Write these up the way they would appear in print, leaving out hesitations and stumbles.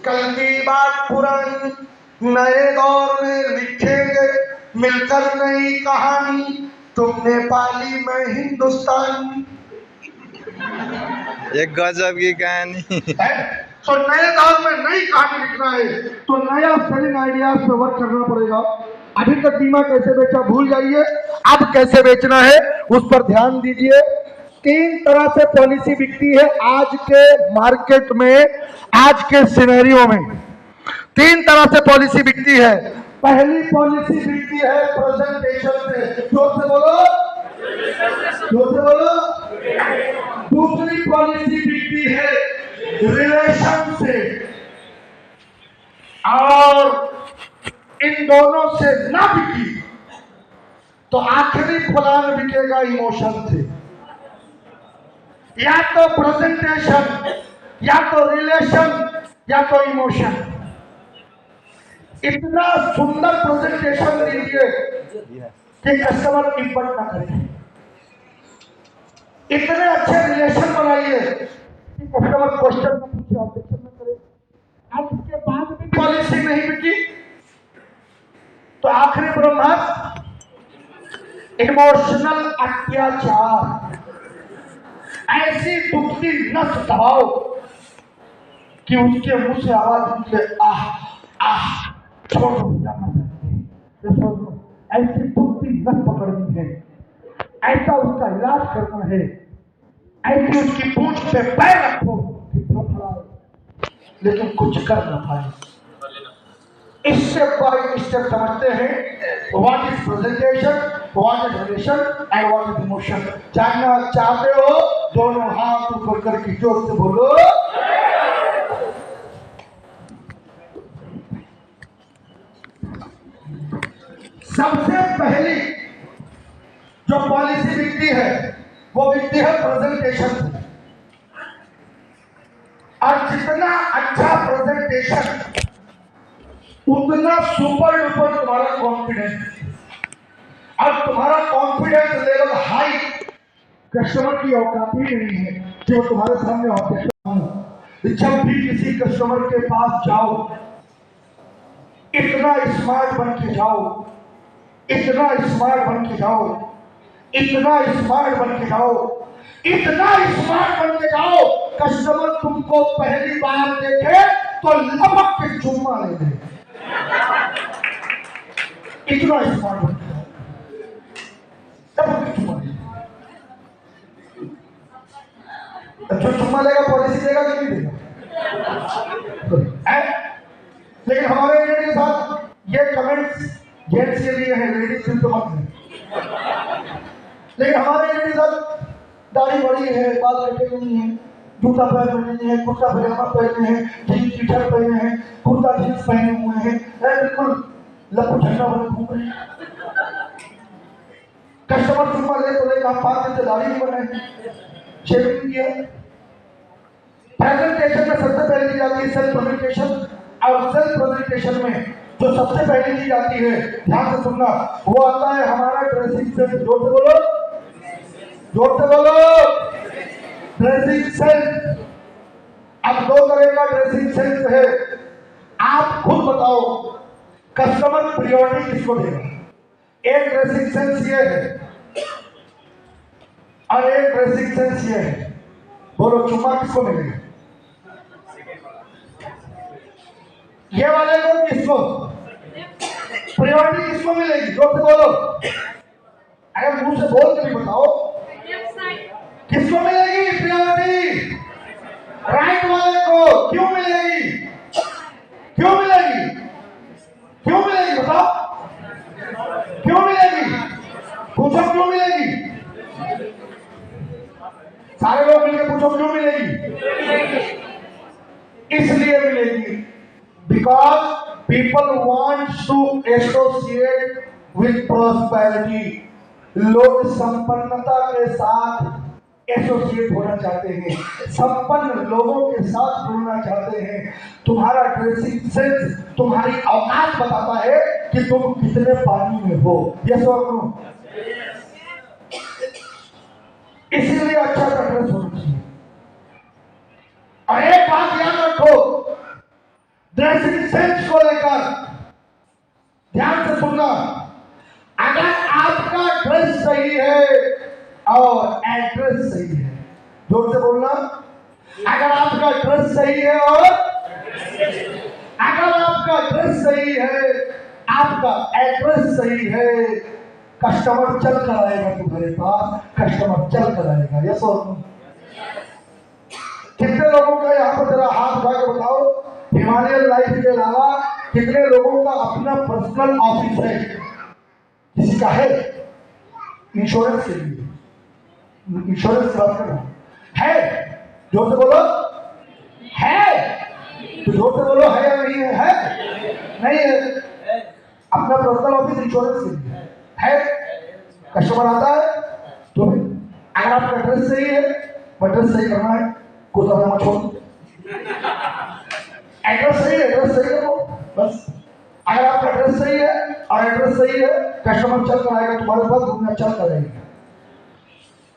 कल की बात पुरानी, नए दौर में लिखेंगे मिलकर नई कहानी। तुमने पाली मैं हिंदुस्तानी। एक गजब की कहानी है? तो नए दौर में नई कहानी लिखना है तो नया सेलिंग आइडियाज पे वर्क करना पड़ेगा। अभी तक बीमा कैसे बेचा भूल जाइए, अब कैसे बेचना है उस पर ध्यान दीजिए। 3 तरह से पॉलिसी बिकती है आज के मार्केट में, आज के सिनेरियो में 3 तरह से पॉलिसी बिकती है। पहली पॉलिसी बिकती है प्रेजेंटेशन से, जोर से बोलो, जोर से बोलो। दूसरी पॉलिसी बिकती है रिलेशन से, और इन दोनों से ना बिकी तो आखिरी प्लान बिकेगा इमोशन से। या तो प्रेजेंटेशन, या तो रिलेशन, या तो इमोशन। इतना सुंदर प्रेजेंटेशन दीजिए कि कस्टमर इम्पट ना करे, इतने अच्छे रिलेशन बनाइए कि कस्टमर क्वेश्चन न पूछे, ऑब्जेक्शन न करे। अब इसके बाद भी पॉलिसी नहीं बिकी तो आखिरी ब्रह्मास्त्र इमोशनल अत्याचार। ऐसी दुखती नस दबाओ कि उसके मुंह से आवाज निकले, आह आह, छोड़ दो, ऐसी दुखती नस पकड़नी है, ऐसा उसका इलाज करना है, ऐसी उसकी पूंछ पे पैर रखो लेकिन कुछ कर ना पाए। स्टेप बाय स्टेप समझते हैं what is presentation, what is relation and what is emotion. जानना चाहते हो दोनों हाथ ऊपर करके जोर से बोलो। सबसे पहली जो पॉलिसी बिकती है वो बिकती है प्रेजेंटेशन से। और जितना अच्छा प्रेजेंटेशन उतना सुपर डुपर तुम्हारा कॉन्फिडेंस, और तुम्हारा कॉन्फिडेंस लेवल हाई। कस्टमर की औकात ही नहीं है जो तुम्हारे सामने ऑब्जेक्शन। जब भी किसी कस्टमर के पास जाओ इतना स्मार्ट बन के जाओ, इतना स्मार्ट बन के जाओ, इतना स्मार्ट बन के जाओ, इतना स्मार्ट बन के जाओ, कस्टमर तुमको पहली बार देखे तो लपक के चुम्मा ले दे। इतना स्मार्ट बन के जाओ, लपक के चुम्मा ले। जो चुम्मा लेगा पॉलिसी देगा कि नहीं देगा? लेकिन हमारे इंडिया के साथ ये कमेंट्स जेंट्स के लिए है, लेडीज के तो मत है। लेकिन हमारे इंडिया के साथ दाढ़ी बड़ी है, बाल कटे नहीं है, जूता पैर पहने हैं, कुर्ता पजामा पहने हैं, जीन्स टी शर्ट पहने हैं, कुर्ता जीन्स पहने हुए हैं, बिल्कुल लपू झंडा बने घूम रहे हैं। कस्टमर चुम्मा ले तो लेकर 5 दिन से दाढ़ी नहीं बनाए, शेविंग किया। प्रेजेंटेशन में सबसे पहले दी जाती है सेल्फ प्रेजेंटेशन, और सेल्फ प्रेजेंटेशन में जो सबसे पहले दी जाती है, ध्यान से सुनना, वो आता है हमारा ड्रेसिंग सेंस। जोर से बोलो, जोर से बोलो, ड्रेसिंग सेंस। अब 2 तरह का ड्रेसिंग सेंस है, आप खुद बताओ कस्टमर प्रायोरिटी किसको देगा। एक ड्रेसिंग सेंस ये है और एक ड्रेसिंग सेंस ये है। बोलो चुम्मा किसको मिलेगा? ये वाले को किसको प्रायोरिटी किसको मिलेगी? जोर से बोलो, अगर मुंह से बोल के भी बताओ किसको मिलेगी प्रायोरिटी? राइट वाले को। क्यों मिलेगी? क्यों मिलेगी? क्यों मिलेगी? बताओ क्यों मिलेगी? पूछो क्यों मिलेगी? सारे लोग मिलकर पूछो क्यों मिलेगी? इसलिए मिलेगी because people want to associate with prosperity. लोग संपन्नता के साथ एसोसिएट होना चाहते हैं, संपन्न लोगों के साथ जुड़ना चाहते हैं। तुम्हारा ड्रेसिंग सेंस तुम्हारी औकात बताता है कि तुम कितने पानी में हो। यस और नो? इसीलिए अच्छा ड्रेस होना चाहिए। और एक बात याद रखो, ड्रेसिंग सेंस को लेकर ध्यान से सुनना। अगर आपका ड्रेस सही है और एड्रेस सही है, जोर से बोलना, अगर आपका ड्रेस सही है और अगर आपका ड्रेस सही है, आपका एड्रेस सही है, कस्टमर चल कर आएगा तुम्हारे पास, कस्टमर चल कर आएगा। ये सोच कितने लोगों का यहाँ पर जरा हाथ उठा के बताओ, हिमालयन लाइफ के अलावा कितने लोगों का अपना पर्सनल ऑफिस है? किसी का है? इंश्योरेंस के लिए, इंश्योरेंस की बात कर रहा हूं, है? जोर से बोलो, है? तो जोर से बोलो, है या नहीं है? है नहीं है? अपना पर्सनल ऑफिस इंश्योरेंस के लिए है। कस्टमर आता है तो अगर आपका एड्रेस सही है, एड्रेस सही करना है, कुछ अपना मत छोड़, एड्रेस सही है, एड्रेस सही करो बस। अगर आपका एड्रेस सही है और एड्रेस सही है, कस्टमर चल कर आएगा तुम्हारे पास, दुनिया चल कर आएगी।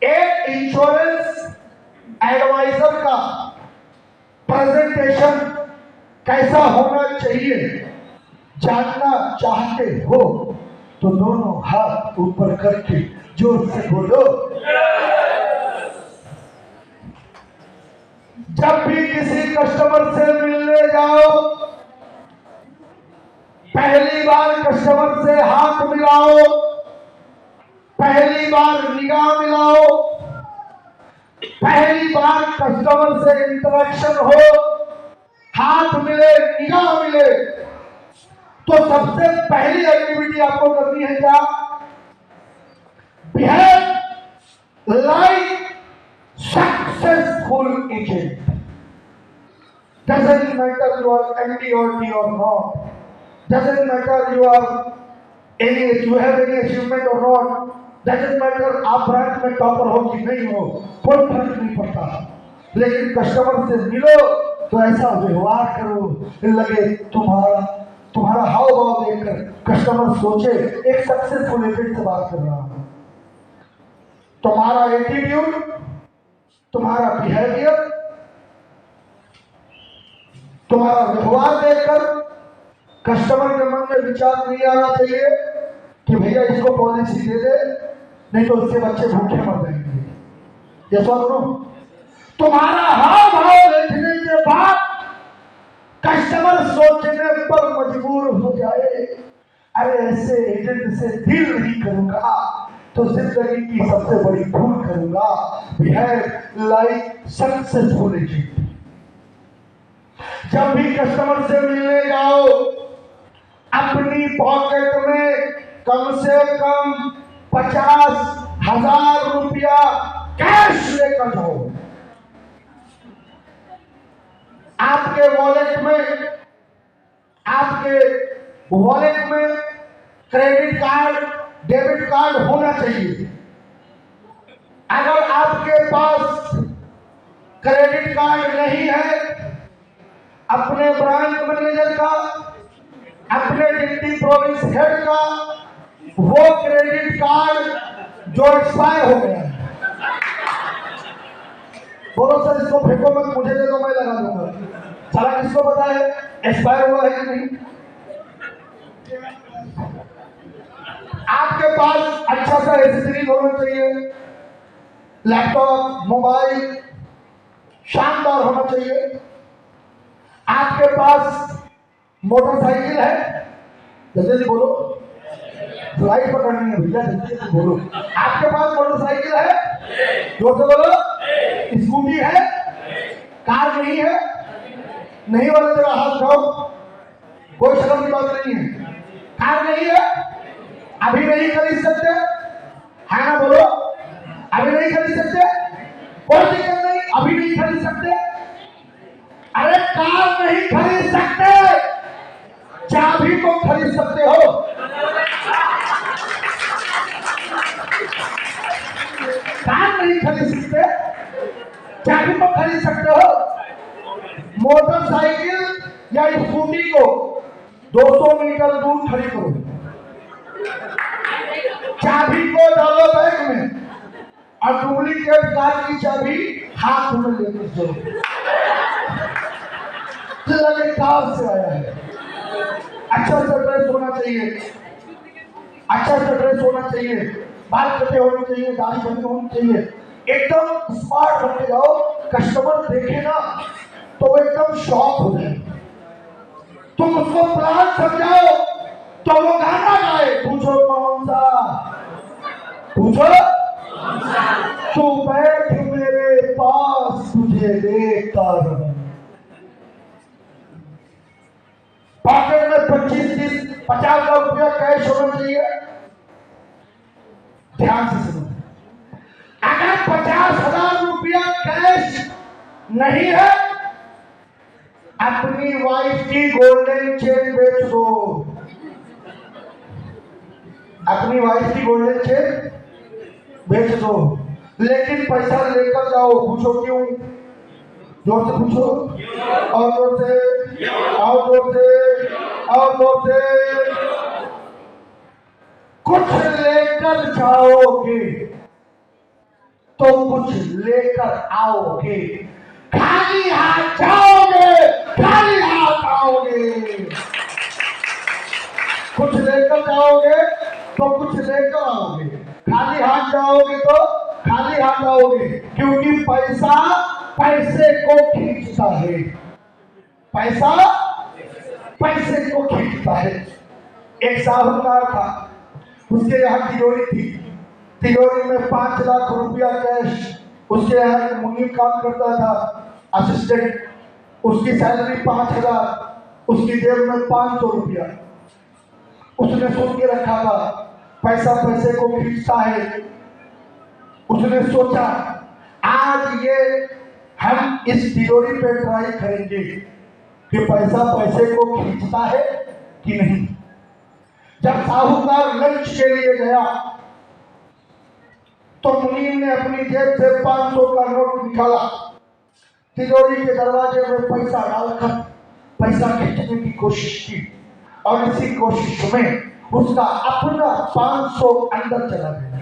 एक इंश्योरेंस एडवाइजर का प्रेजेंटेशन कैसा होना चाहिए जानना चाहते हो तो दोनों हाथ ऊपर करके जोर से बोलो। जब भी किसी कस्टमर से मिलने जाओ, पहली बार कस्टमर से हाथ मिलाओ, पहली बार निगाह मिलाओ, पहली बार कस्टमर से इंटरेक्शन हो, हाथ मिले, निगाह मिले, तो सबसे पहली एक्टिविटी आपको करनी है क्या? Behave like successful agent. Doesn't matter you are MD or D or not. Doesn't matter you have any achievement or not. Doesn't matter आप ब्रांच में टॉपर हो कि नहीं हो, कोई फर्क नहीं पड़ता। लेकिन कस्टमर से मिलो तो ऐसा व्यवहार करो लगे तुम्हारा हाव भाव देखकर कस्टमर सोचे एक सक्सेसफुल एजेंट से बात कर रहा हूं। तुम्हारा एटीट्यूड, तुम्हारा बिहेवियर, तुम्हारा व्यवहार देखकर कस्टमर के मन में विचार नहीं आना चाहिए कि भैया इसको पॉलिसी दे दे, नहीं तो उसके बच्चे भूखे मर जाएंगे। ये सुनो, तुम्हारा हाव भाव देखने के बाद कस्टमर सोचने पर मजबूर हो जाए, अरे ऐसे एजेंट से डील नहीं करूंगा तो जिंदगी की सबसे बड़ी भूल करूंगा। Behave like successful agent. जब भी कस्टमर से मिलने जाओ, अपनी पॉकेट में कम से कम 50,000 रुपया कैश लेकर जाओ। आपके वॉलेट में क्रेडिट कार्ड, डेबिट कार्ड होना चाहिए। अगर आपके पास क्रेडिट कार्ड नहीं है, अपने ब्रांच मैनेजर का, अपने डिप्टी प्रोविंस हेड का वो क्रेडिट कार्ड जो एक्सपायर हो गया है, बोलो सर इसको फेंको मत, मुझे दे दो, मैं लगा दूंगा। साला किसको पता है एक्सपायर हुआ है कि नहीं? आपके पास अच्छा सा एसेसरीज होना चाहिए, लैपटॉप, मोबाइल शानदार होना चाहिए। आपके पास मोटरसाइकिल है, जल्दी बोलो, फ्लाइट पकड़नी है भैया, जल्दी बोलो। आपके पास मोटरसाइकिल है, जोर से बोलो। स्कूटी है, कार नहीं है, नहीं वाले जगह हाथ उठाओ, कोई शर्म की बात नहीं है। कार नहीं है, अभी नहीं खरीद सकते, है ना? बोलो, अभी नहीं खरीद सकते, कोई दिक्कत नहीं, अभी नहीं खरीद सकते। अरे कार नहीं खरीद सकते, चाबी को खरीद सकते हो। कार नहीं खरीद सकते, चाबी को खरीद सकते हो। मोटरसाइकिल या स्कूटी को 200 मीटर दूर खड़ी करो, चाबी को डालो बैग में और डुप्लीकेट कार की चाबी हाथ में लेकर चलो। लगातार से आया है। अच्छा सा ड्रेस होना चाहिए, अच्छा सा ड्रेस होना चाहिए, बाल कटे होने चाहिए, दाढ़ी बंद होनी चाहिए, एकदम स्मार्ट बन के जाओ। कस्टमर देखे ना तो वो एकदम शॉक हो जाए। तुम उसको प्लान समझाओ तो वो गाना गाए, पूछो कौन सा, पूछो तू बैठ मेरे पास तुझे देखता रहूं। पॉकेट में 25-30-50 रुपया कैश होना चाहिए। ध्यान से सुनो, अगर 50,000 रुपया कैश नहीं है, अपनी वाइफ की गोल्डन चेन बेच दो। अपनी वाइफ की गोल्डन चेन बेच दो, लेकिन पैसा लेकर जाओ। पूछो क्यों? जोर से पूछो, और जोर से, और जोर से, और जोर से। कुछ लेकर जाओगे तो कुछ लेकर आओगे, खाली हाथ जाओगे, खाली हाथ आओगे। कुछ लेकर जाओगे तो कुछ लेकर आओगे, खाली हाथ जाओगे तो खाली हाथ आओगे, क्योंकि पैसा पैसे को खींचता है। पैसा पैसे को खींचता है। एक साहूकार था, उसके यहाँ तिजोरी थी, तिजोरी में 5 लाख रुपया कैश। उसके यहाँ एक मुनीम काम करता था, असिस्टेंट, उसकी सैलरी 5,000, उसकी जेब में 500 रुपया। उसने सोच के रखा था पैसा पैसे को खींचता है। उसने सोचा आज ये हम इस तिजोरी पे ट्राई करेंगे कि पैसा पैसे को खींचता है कि नहीं। जब साहूकार लंच के लिए गया तो मुनीम ने अपनी जेब से 500 का नोट निकाला, तिजोरी के दरवाजे में पैसा डालकर पैसा खींचने की कोशिश की, और इसी कोशिश में उसका अपना 500 अंदर चला गया।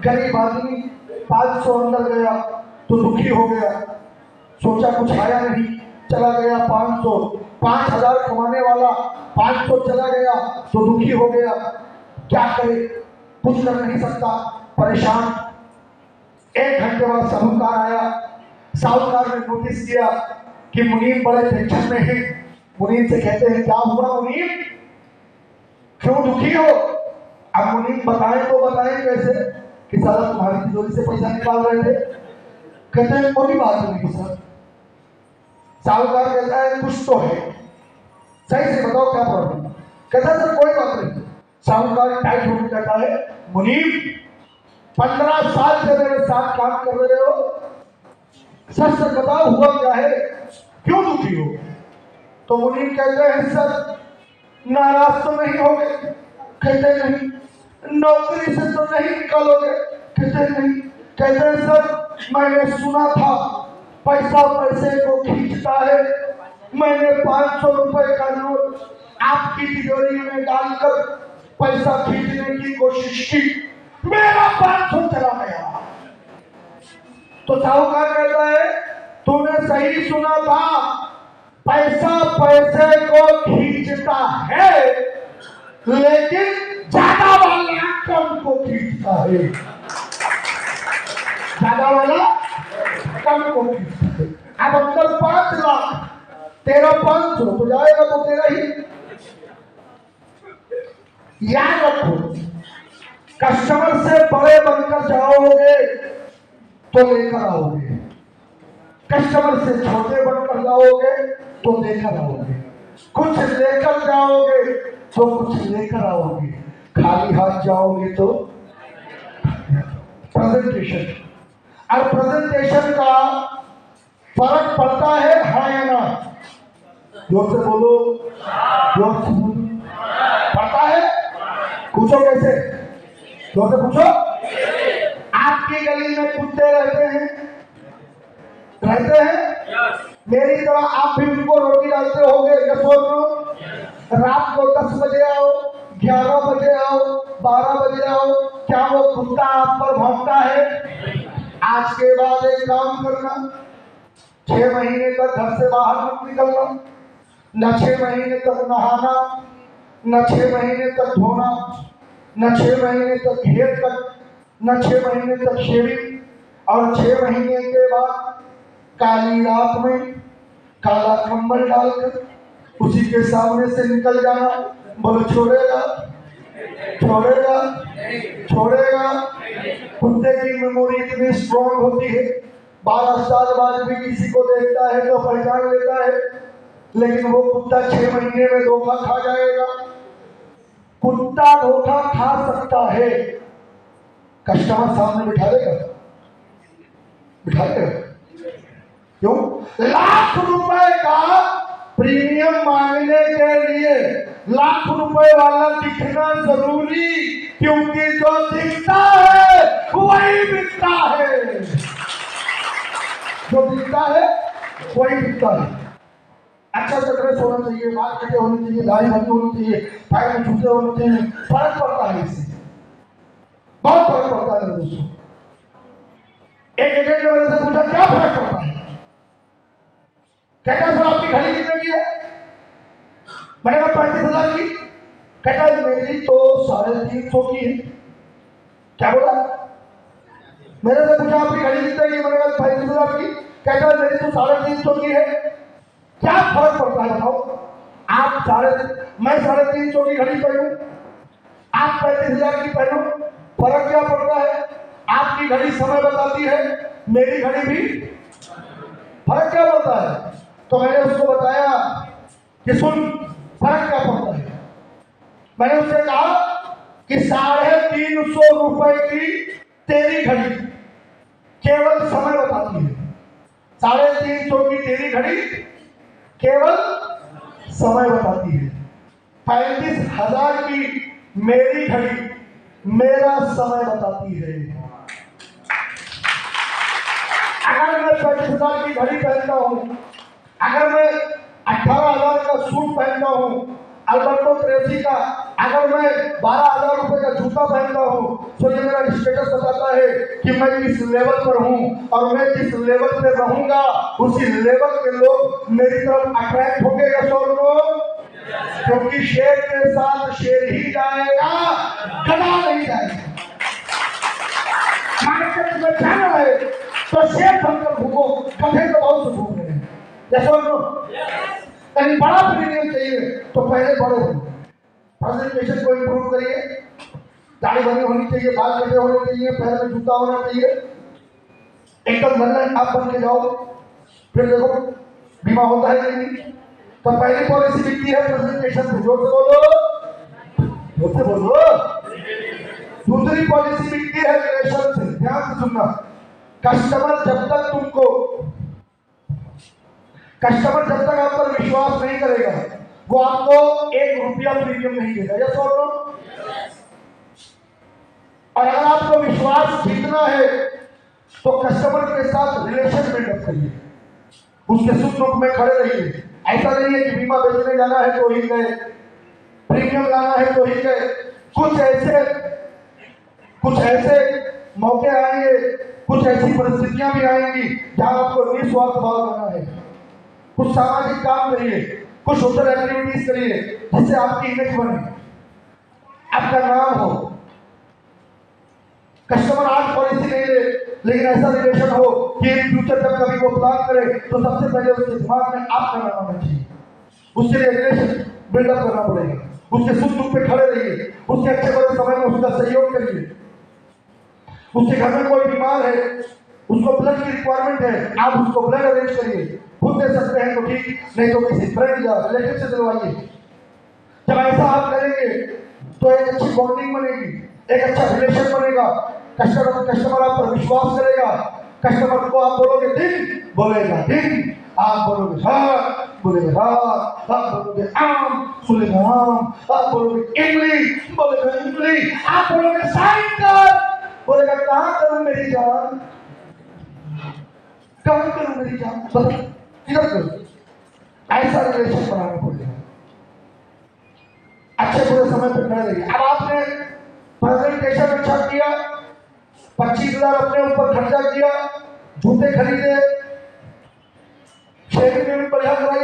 गरीब आदमी 500 अंदर गया तो दुखी हो गया, सोचा कुछ आया नहीं, चला गया 500। 5,000 कमाने वाला 500 चला गया तो दुखी हो गया, क्या करे, कुछ कर नहीं सकता, परेशान। 1 घंटे बाद साहूकार आया। साहूकार ने नोटिस किया कि मुनीम बड़े टेंशन में है। मुनीम से कहते हैं, क्या हुआ मुनीम, क्यों दुखी हो? अब मुनीम बताएं तो बताएं कैसे कि साला तुम्हारी तिजोरी से पैसा निकाल रहे थे। कहते हैं कोई बात नहीं सर। साहूकार कहता है कुछ तो है, सही से बताओ क्या प्रॉब्लम। कहता है सर कोई बात नहीं। साहूकार टाइट होकर कहता है, मुनीम 15 साल से मेरे साथ काम कर रहे हो, सच सच बताओ हुआ क्या है, क्यों दुखी हो? तो मुनीम कहते हैं सर नाराज तो नहीं होगे? कहते नहीं। नौकरी से तो नहीं निकालोगे? कहते नहीं। कहते हैं सर मैंने सुना था पैसा पैसे को खींचता है, मैंने 500 रुपए का नोट आपकी तिजोरी में डालकर पैसा खींचने की कोशिश की, मेरा 500 चला गया। तो साहूकार कहता है तूने सही सुना था, पैसा पैसे को खींचता है, लेकिन ज्यादा वाला कम को खींचता है। ज्यादा वाला कम को खींचता है। अब अंदर 5 लाख, तेरा 500 तो जाएगा तो तेरा ही। याद रखो, कस्टमर से बड़े बनकर जाओगे तो लेकर आओगे, कस्टमर से छोटे बनकर जाओगे तो लेकर आओगे। कुछ लेकर जाओगे तो कुछ लेकर आओगे, खाली हाथ जाओगे तो प्रेजेंटेशन। और प्रेजेंटेशन का फर्क पड़ता है हाँ या ना? जोर से बोलो, जोर से बोलो। पड़ता है? पूछो कैसे? जोर से पूछो। आपकी गली में कुत्ते रहते हैं, रहते हैं? मेरी तरह आप भी उनको रोटी डालते होंगे, यस और नो? रात को 10 बजे आओ, 11 बजे आओ, 12 बजे आओ, क्या वो कुत्ता आप पर भौंकता है? आज के बाद एक काम करना, 6 महीने तक घर से बाहर मत निकलना, न 6 महीने तक नहाना, न 6 महीने तक धोना, न 6 महीने तक हेयर कट, न 6 महीने तक शेविंग, और 6 महीने के बाद काली रात में काला कंबल डालकर उसी के सामने से निकल जाना। बोलो छोड़ेगा? छोड़ेगा? छोड़ेगा? कुत्ते की मेमोरी इतनी स्ट्रॉन्ग होती है, 12 साल बाद भी किसी को देखता है तो पहचान लेता है, लेकिन वो कुत्ता 6 महीने में धोखा खा जाएगा। कुत्ता धोखा खा सकता है, कस्टमर सामने बिठा देगा? बिठा देगा? क्यों? लाख रुपए का प्रीमियम मांगने के लिए लाख रुपए वाला दिखना जरूरी, क्योंकि जो दिखता है वही बिकता है। जो दिखता है वही बिकता है। अच्छा सा ड्रेस होना चाहिए, बाल कटे होने चाहिए, दाढ़ी बंदी होनी चाहिए, पैर में जूते होने चाहिए, फर्क पड़ता है इससे, बहुत फर्क पड़ता है दोस्तों। एक एजेंट ने मेरे से पूछा क्या फर्क पड़ता है? कहता सर आपकी घड़ी कितने की है? मैंने कहा 35,000 की। कहता मेरी तो 350 की है। क्या बोला? मेरे से पूछा आपकी घड़ी कितने की? मैंने कहा 35,000 की। कहता मेरी तो 350 की है। क्या फर्क पड़ता है बताओ? मैं 350 की घड़ी पहनूं, आप 35,000 की पहनो, फर्क क्या पड़ता है? आपकी घड़ी समय बताती है, मेरी घड़ी भी, फर्क क्या पड़ता है? तो मैंने उसको बताया कि सुन फर्क क्या पड़ता है। मैंने उससे कहा कि 350 रुपए की तेरी घड़ी केवल समय बताती है, 350 की तेरी घड़ी केवल समय बताती है, 35,000 की मेरी घड़ी मेरा समय बताती है। अगर मैं 35,000 की घड़ी पहनता हूं, अगर मैं 18,000 का सूट पहनता हूं अल्बर्टो क्रेसी का, अगर मैं 12,000 रुपए का जूता पहनता हूं, तो ये मेरा स्टेटस बताता है कि मैं किस लेवल पर हूं, और मैं जिस लेवल पे रहूंगा उसी लेवल के लोग मेरी तरफ अट्रैक्ट होंगे। या क्योंकि शेर के साथ शेर ही जाएगा, गधा नहीं जाएगा। मार्केट में जाना है तो शेर बनकर घूमो, गधे तो बहुत से घूम रहे हैं। कहीं बड़ा प्रीमियम चाहिए तो पहले बड़े हो, प्रेजेंटेशन को इंप्रूव करिए, दाढ़ी बनी होनी चाहिए, बाल कटे होने चाहिए, पैर में जूता होना चाहिए, एकदम नल्ला आप बन के जाओ। फिर देखो बीमा होता है कि नहीं। तो पहली पॉलिसी बिकती है प्रेजेंटेशन से, जोर से बोलो, जोर से बोलो। दूसरी पॉलिसी बिकती है रिलेशन से। ध्यान से सुनना, कस्टमर जब तक आप पर विश्वास नहीं करेगा, वो आपको 1 रुपया प्रीमियम नहीं देगा। यस और नो? और अगर आपको विश्वास जीतना है तो कस्टमर के साथ रिलेशन बिल्डअप करिए, उसके सुख दुख में खड़े रहिए। ऐसा नहीं है कि बीमा बेचने जाना है तो ही गए, प्रीमियम लाना है तो ही गए। कुछ ऐसे मौके आएंगे, कुछ ऐसी परिस्थितियां भी आएंगी जहां आपको निस्वार्थ भाव करना है। कुछ सामाजिक काम करिए, कुछ सोशल एक्टिविटीज करिए जिससे आपकी इमेज बने, आपका नाम हो। कस्टमर आज पॉलिसी नहीं ले, लेकिन ऐसा रिलेशन हो कि इन फ्यूचर जब कभी वो प्लान करे तो सबसे पहले उसके दिमाग में आपका नाम आना चाहिए। उसके लिए रिलेशन बिल्डअप करना पड़ेगा, उसके सुख दुख पे खड़े रहिए, उसके अच्छे बुरे समय में उसका सहयोग करिए। उसके घर में कोई बीमार है, उसको ब्लड की रिक्वायरमेंट है, आप उसको ब्लड अरेंज करिए। खुद दे सकते हैं तो ठीक, नहीं तो किसी फ्रेंड या रिलेटिव से दिलवाइए। जब ऐसा आप करेंगे तो एक अच्छी बॉन्डिंग बनेगी, एक अच्छा रिलेशन बनेगा। कस्टमर आप पर विश्वास करेगा। कस्टमर को आप बोलोगे दिन, बोलेगा दिन, आप बोलोगे रात, बोलेगा रात, आप बोलोगे आम, बोलेगा आम, आप बोलोगे इमली, बोलेगा इमली, आप बोलोगे साइन कर, बोलेगा कहाँ करूं मेरी जान, कहाँ करूं मेरी जान, बता किधर करूं। ऐसा रिलेशन बनाना पड़ेगा, अच्छे बुरे समय पर खड़े रहिए। अब आपने प्रेजेंटेशन अच्छा किया, 25,000 अपने ऊपर खर्चा किया, जूते खरीदे, शेविंग में भी बढ़िया कराई,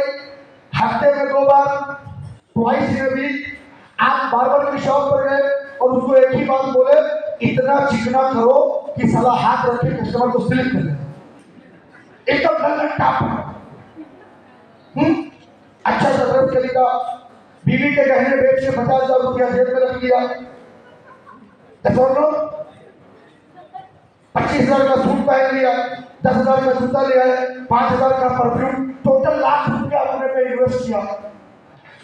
हफ्ते में 2 बार, ट्वाइस इन वीक। आप बार्बर की शॉप पर गए और उसको एक ही बात बोले, इतना चिकना करो कि साला हाथ रखे कस्टमर को स्लिप कर दे, एकदम गलत टाप। अच्छा सा ड्रेस खरीदा, बीवी के गहने बेच के 50,000 रुपया जेब में रख लिया, 25,000 का सूट पहन लिया, 10,000 का जूता लिया है, 5,000 का परफ्यूम, टोटल लाख रुपया अपने पे इन्वेस्ट किया।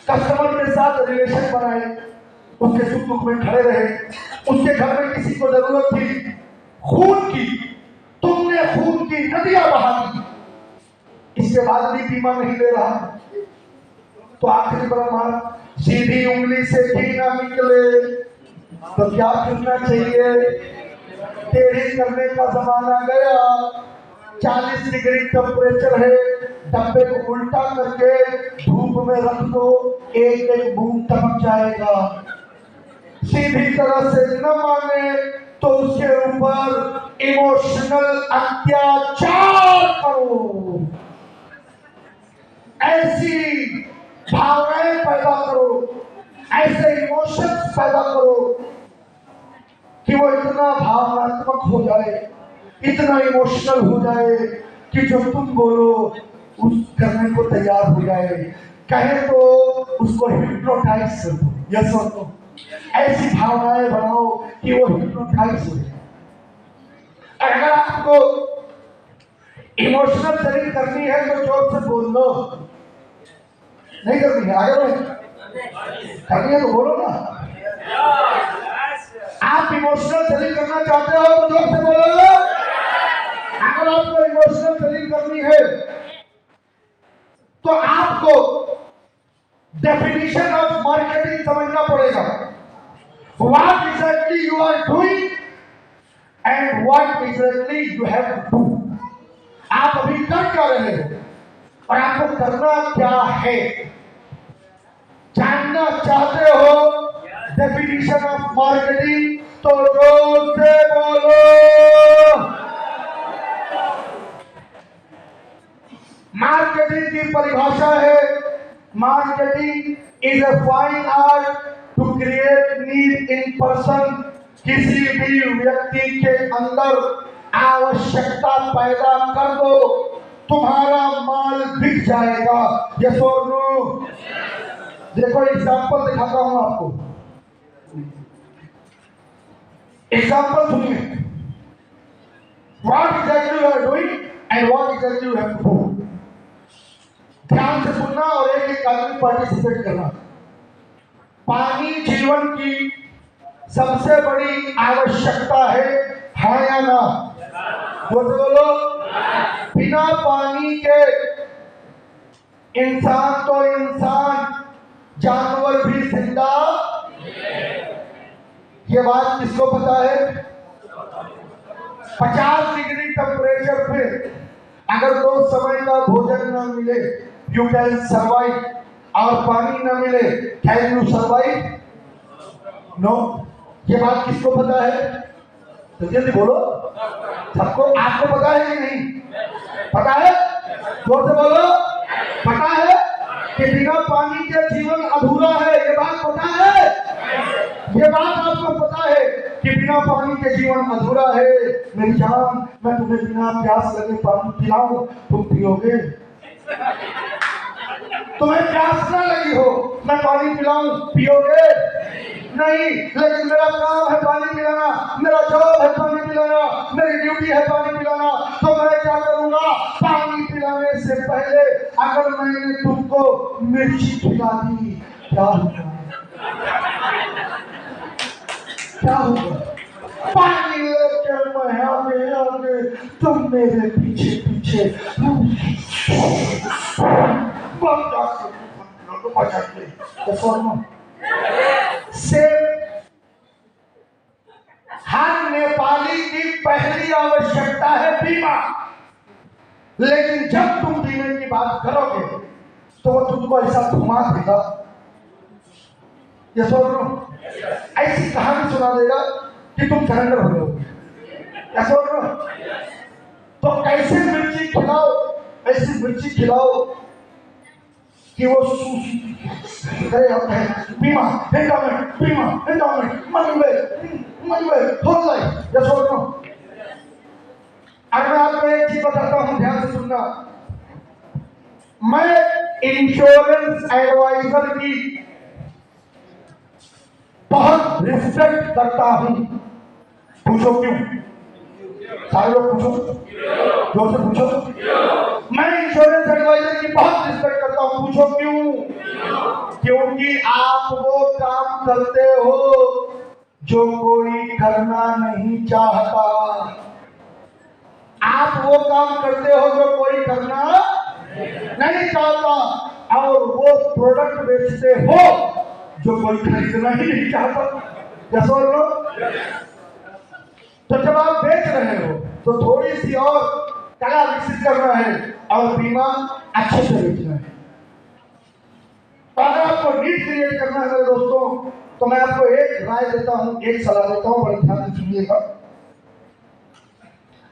कस्टमर के साथ रिलेशन बनाए, उसके सुख दुख में खड़े रहे, उसके घर में किसी को जरूरत थी खून की, तुमने खून की नदियां बहा दी, इसके बाद भी बीमा नहीं ले रहा, तो आखिरी ब्रह्मा सीधी उंगली से घी ना निकले तो क्या करना चाहिए? टेढ़ी करने का जमाना गया, 40 डिग्री टेम्परेचर है, डब्बे को उल्टा करके धूप में रख दो, एक एक बूंद टपक जाएगा। सीधी तरह से न माने तो उसके ऊपर इमोशनल अत्याचार करो, ऐसी भावनाएं पैदा करो, ऐसे इमोशंस पैदा करो कि वो इतना भावनात्मक हो जाए, इतना इमोशनल हो जाए कि जो तुम बोलो उस करने को तैयार हो जाए। कहे तो उसको हिप्नोटाइज कर दो, यस और नो। ऐसी भावनाएं बनाओ कि वो हिप्नोटाइज हो जाए। अगर आपको इमोशनल सेलिंग करनी है तो जोर से बोल लो, नहीं करनी है आगे करनी है तो बोलो ना। आप इमोशनल सेलिंग करना चाहते हो तो जोर से बोलो। अगर आपको इमोशनल सेलिंग करनी है तो आपको डेफिनेशन ऑफ मार्केटिंग समझना पड़ेगा। What exactly you are doing and what exactly you have to do. आप अभी कर क्या रहे हो और आपको करना क्या है, जानना चाहते हो डेफिनेशन ऑफ मार्केटिंग तो जोर से बोलो। मार्केटिंग की परिभाषा है, marketing is a fine art to create need in person. किसी भी व्यक्ति के अंदर आवश्यकता पैदा कर दो, तुम्हारा माल बिक जाएगा। यस और नो? देखो एग्जांपल दिखाता हूं आपको, एग्जांपल सुनिए। What exactly you are doing and what exactly you have to do. ध्यान से सुनना और एक एक आदमी पार्टिसिपेट करना। पानी जीवन की सबसे बड़ी आवश्यकता है या ना? बोलो। बिना पानी के इंसान तो इंसान, जानवर भी जिंदा। ये बात किसको पता है? 50 डिग्री टेम्परेचर पे अगर 2 समय का भोजन न मिले यू कैन सर्वाइव, और पानी न मिले कैन यू सर्वाइव? नो। ये बात किसको पता है? तो जल्दी बोलो। सबको? आपको पता है कि नहीं पता है? जोर से बोलो। पता है कि बिना पानी के जीवन अधूरा है, ये बात पता है? ये बात आपको पता है कि बिना पानी के जीवन अधूरा है? मेरी जान, मैं तुम्हें बिना प्यास लगे पानी पिलाऊं, तुम पियोगे? तुम्हें प्यास ना लगी हो, मैं पानी पिलाऊं, पियोगे? नहीं। लेकिन मेरा काम है पानी पिलाना, मेरा जॉब है पानी पिलाना, मेरी ड्यूटी है पानी पिलाना, तो मैं क्या करूंगा? पानी पिलाने से पहले अगर मैंने तुमको मिर्ची खिला दी, क्या होगा? क्या होगा? पानी लेकर मैं आगे आगे, तुम मेरे पीछे पीछे, से हर नेपाली की पहली आवश्यकता है बीमा। लेकिन जब तुम बीमे की बात करोगे तो वो तुमको ऐसा घुमा देगा, ये सोच लो, ऐसी कहानी सुना देगा कि तुम सरेंडर हो जाओगे। क्या सोच लो? तो कैसे मिर्ची खिलाओ ऐसी मिर्ची खिलाओ कि वो करे होते हैं बीमा एंडोमेंट मनी वे होल लाइफ। यस और नो? अब मैं आपको एक चीज बताता हूं, ध्यान से सुनना। मैं इंश्योरेंस एडवाइजर की बहुत रिस्पेक्ट करता हूं। पूछो क्यों? सारे लोग पूछो, जोर से पूछो। मैं इंश्योरेंस एडवाइजर की बहुत रिस्पेक्ट करता हूं। पूछो क्यों? क्योंकि आप वो काम करते हो जो कोई करना नहीं चाहता। आप वो काम करते हो जो कोई करना नहीं चाहता, और वो प्रोडक्ट बेचते हो जो कोई खरीदना ही नहीं चाहता। क्या समझ लो? तो जब आप बेच रहे हो तो थोड़ी सी और कला विकसित करना है और बीमा अच्छे से बेचना है। तो अगर आपको नीड क्रिएट करना है मेरे दोस्तों, तो मैं आपको एक राय देता हूं, एक सलाह देता हूं, बड़े ध्यान से सुनिएगा।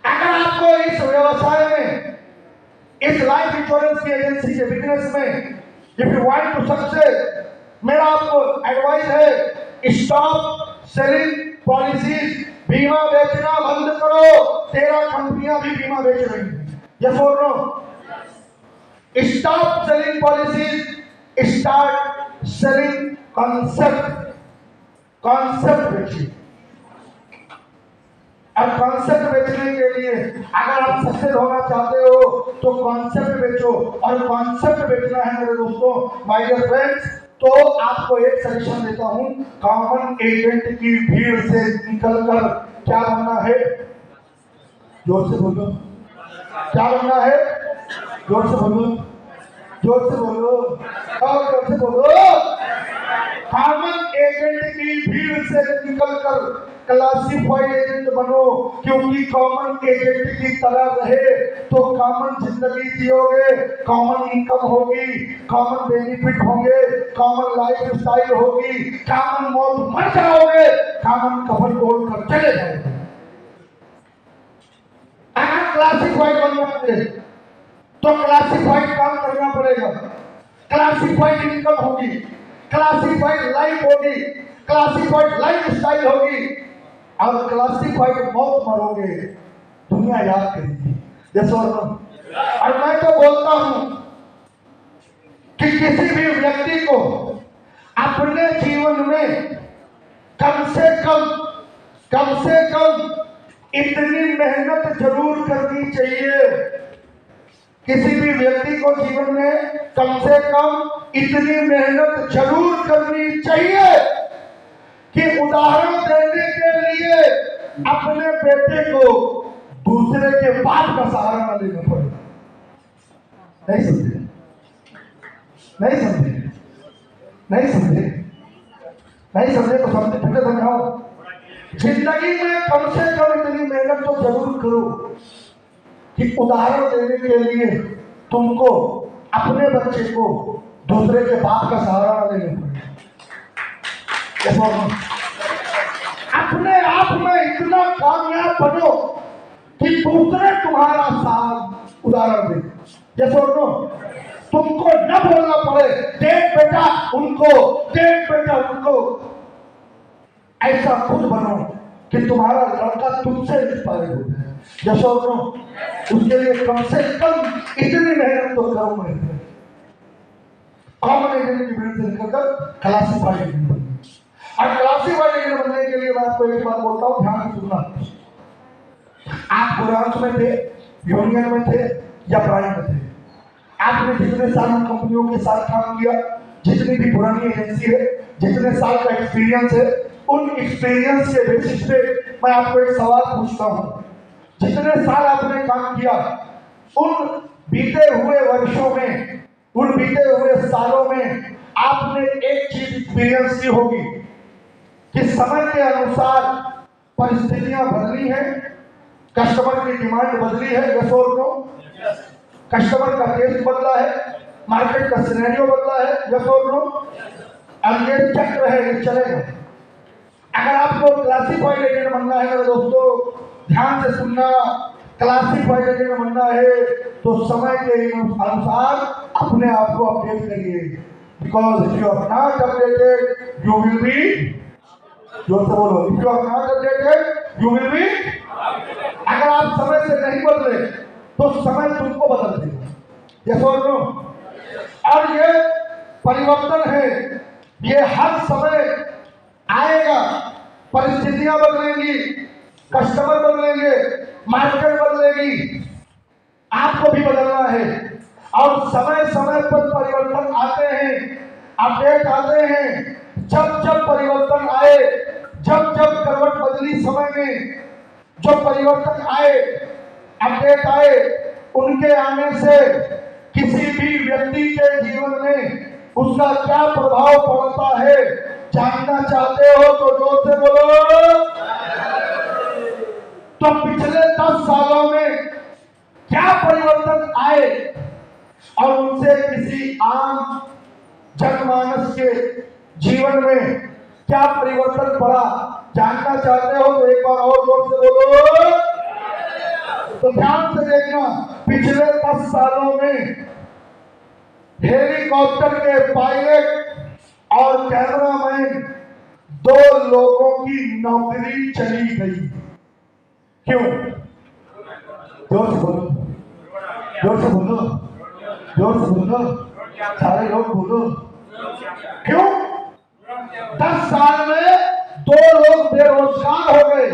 अगर आपको इस व्यवसाय में, इस लाइफ इंश्योरेंस की एजेंसी के बिजनेस में if you want to success, मेरा आपको एडवाइस है, स्टॉप सेलिंग पॉलिसीज। बीमा बेचना बंद करो। 13 कंपनियां भी बीमा बेच रही हैं। यस और no? Stop selling policies, start selling concept. Concept बेचिए। अब कॉन्सेप्ट बेचने के लिए अगर आप सक्सेस होना चाहते हो तो कॉन्सेप्ट बेचो, और कॉन्सेप्ट बेचना है मेरे दोस्तों, माय डियर फ्रेंड्स, तो आपको एक सजेशन देता हूं। कॉमन एजेंट की भीड़ से निकलकर क्या बनना है? जोर से बोलो। क्या बनना है? जोर से बोलो, जोर से बोलो, और जोर से बोलो। कॉमन एजेंट की भीड़ से निकलकर क्लासिफाइड एजेंट बनो, क्योंकि कॉमन एजेंट की तरह रहे तो कॉमन जिंदगी जियोगे, कॉमन इनकम होगी, कॉमन बेनिफिट होंगे, कॉमन लाइफ स्टाइल होगी, कॉमन मौत मर जाओगे, कॉमन कफन ओढ़ कर चले जाओगे। अगर क्लासिफाइड बनना है तो क्लासिफाइड काम करना पड़ेगा। क्लासिफाइड इनकम होगी, क्लासिफाइड लाइफ होगी, क्लासिफाइड लाइफ स्टाइल होगी, और क्लासिफाइड मौत मरोगे, दुनिया याद करेगी। जैसे और मैं तो बोलता हूं कि किसी भी व्यक्ति को अपने जीवन में कम से कम इतनी मेहनत जरूर करनी चाहिए। किसी भी व्यक्ति को जीवन में कम से कम इतनी मेहनत जरूर करनी चाहिए कि उदाहरण देने के लिए अपने बेटे को दूसरे के बाप का सहारा न लेना पड़े। नहीं समझे? नहीं समझे? नहीं समझे? नहीं समझे तो समझे, फिर से समझाओ। जिंदगी में कम से कम इतनी मेहनत तो जरूर करो कि उदाहरण देने के लिए तुमको अपने बच्चे को दूसरे के बाप का सहारा न लेना पड़े। अपने आप में इतना कामयाब बनो कि दूसरे तुम्हारा साथ उदाहरण दे। जैसे तुमको न बोलना पड़े देख बेटा उनको, देख बेटा उनको। ऐसा खुद बनो कि तुम्हारा लड़का तुमसे इंस्पायर हो जाए। जैसे उसके लिए कम से कम इतनी मेहनत तो करो। कॉमन एजेंट की भीड़ से निकलकर क्लासिफाइड एजेंट बनना। और क्लासिफाइड एजेंट बनने के लिए मैं आपको एक बात बोलता हूँ, ध्यान से सुनना। आप ब्रांच में थे, यूनियन में थे या प्राइम में थे, आपने जितने साल कंपनियों के साथ काम किया, जितनी भी पुरानी एजेंसी है, जितने साल का एक्सपीरियंस है, उन एक्सपीरियंस के बेसिस पे मैं आपको एक सवाल पूछता हूँ। जितने साल आपने काम किया, उन बीते हुए वर्षों में, उन बीते हुए सालों में आपने एक चीज एक्सपीरियंस की होगी कि समय के अनुसार परिस्थितियां बदली हैं, कस्टमर की डिमांड बदली है। यस और नो? कस्टमर का टेस्ट बदला है, मार्केट का सिनेरियो बदला है। यस और नो? अब ये चक्र है, ये चलेगा। अगर आपको क्लासिफाइड एजेंट बनना है मेरे दोस्तों, ध्यान से सुनना। क्लासिफाइड अगर बनना है तो समय के अनुसार अपने आप को अपडेट करिए, because if you are not updated you will be, जोर से बोलो, if you are not updated you will be, अगर आप समय से नहीं बदले तो समय तुमको बदल देगा। यस और नो? और ये परिवर्तन है, ये हर समय आएगा, परिस्थितियां बदलेंगी, कस्टमर बदलेंगे, मार्केट बदलेगी, आपको भी बदलना है। और समय समय पर परिवर्तन आते हैं, अपडेट आते हैं। जब जब परिवर्तन आए, जब जब करवट बदली समय में, जो परिवर्तन आए, अपडेट आए, उनके आने से किसी भी व्यक्ति के जीवन में उसका क्या प्रभाव पड़ता है जानना चाहते हो तो जोर से बोलो। तो पिछले 10 सालों में क्या परिवर्तन आए और उनसे किसी आम जनमानस के जीवन में क्या परिवर्तन पड़ा जानना चाहते हो तो एक बार और जोर से बोलो। तो ध्यान से देखना, पिछले 10 सालों में हेलीकॉप्टर के पायलट और कैमरामैन 2 लोगों की नौकरी चली गई। क्यों? जोर से बोलो, जोर से बोलो, जोर से बोलो, सारे लोग बोलो। क्यों? 10 साल में 2 लोग बेरोजगार हो गए।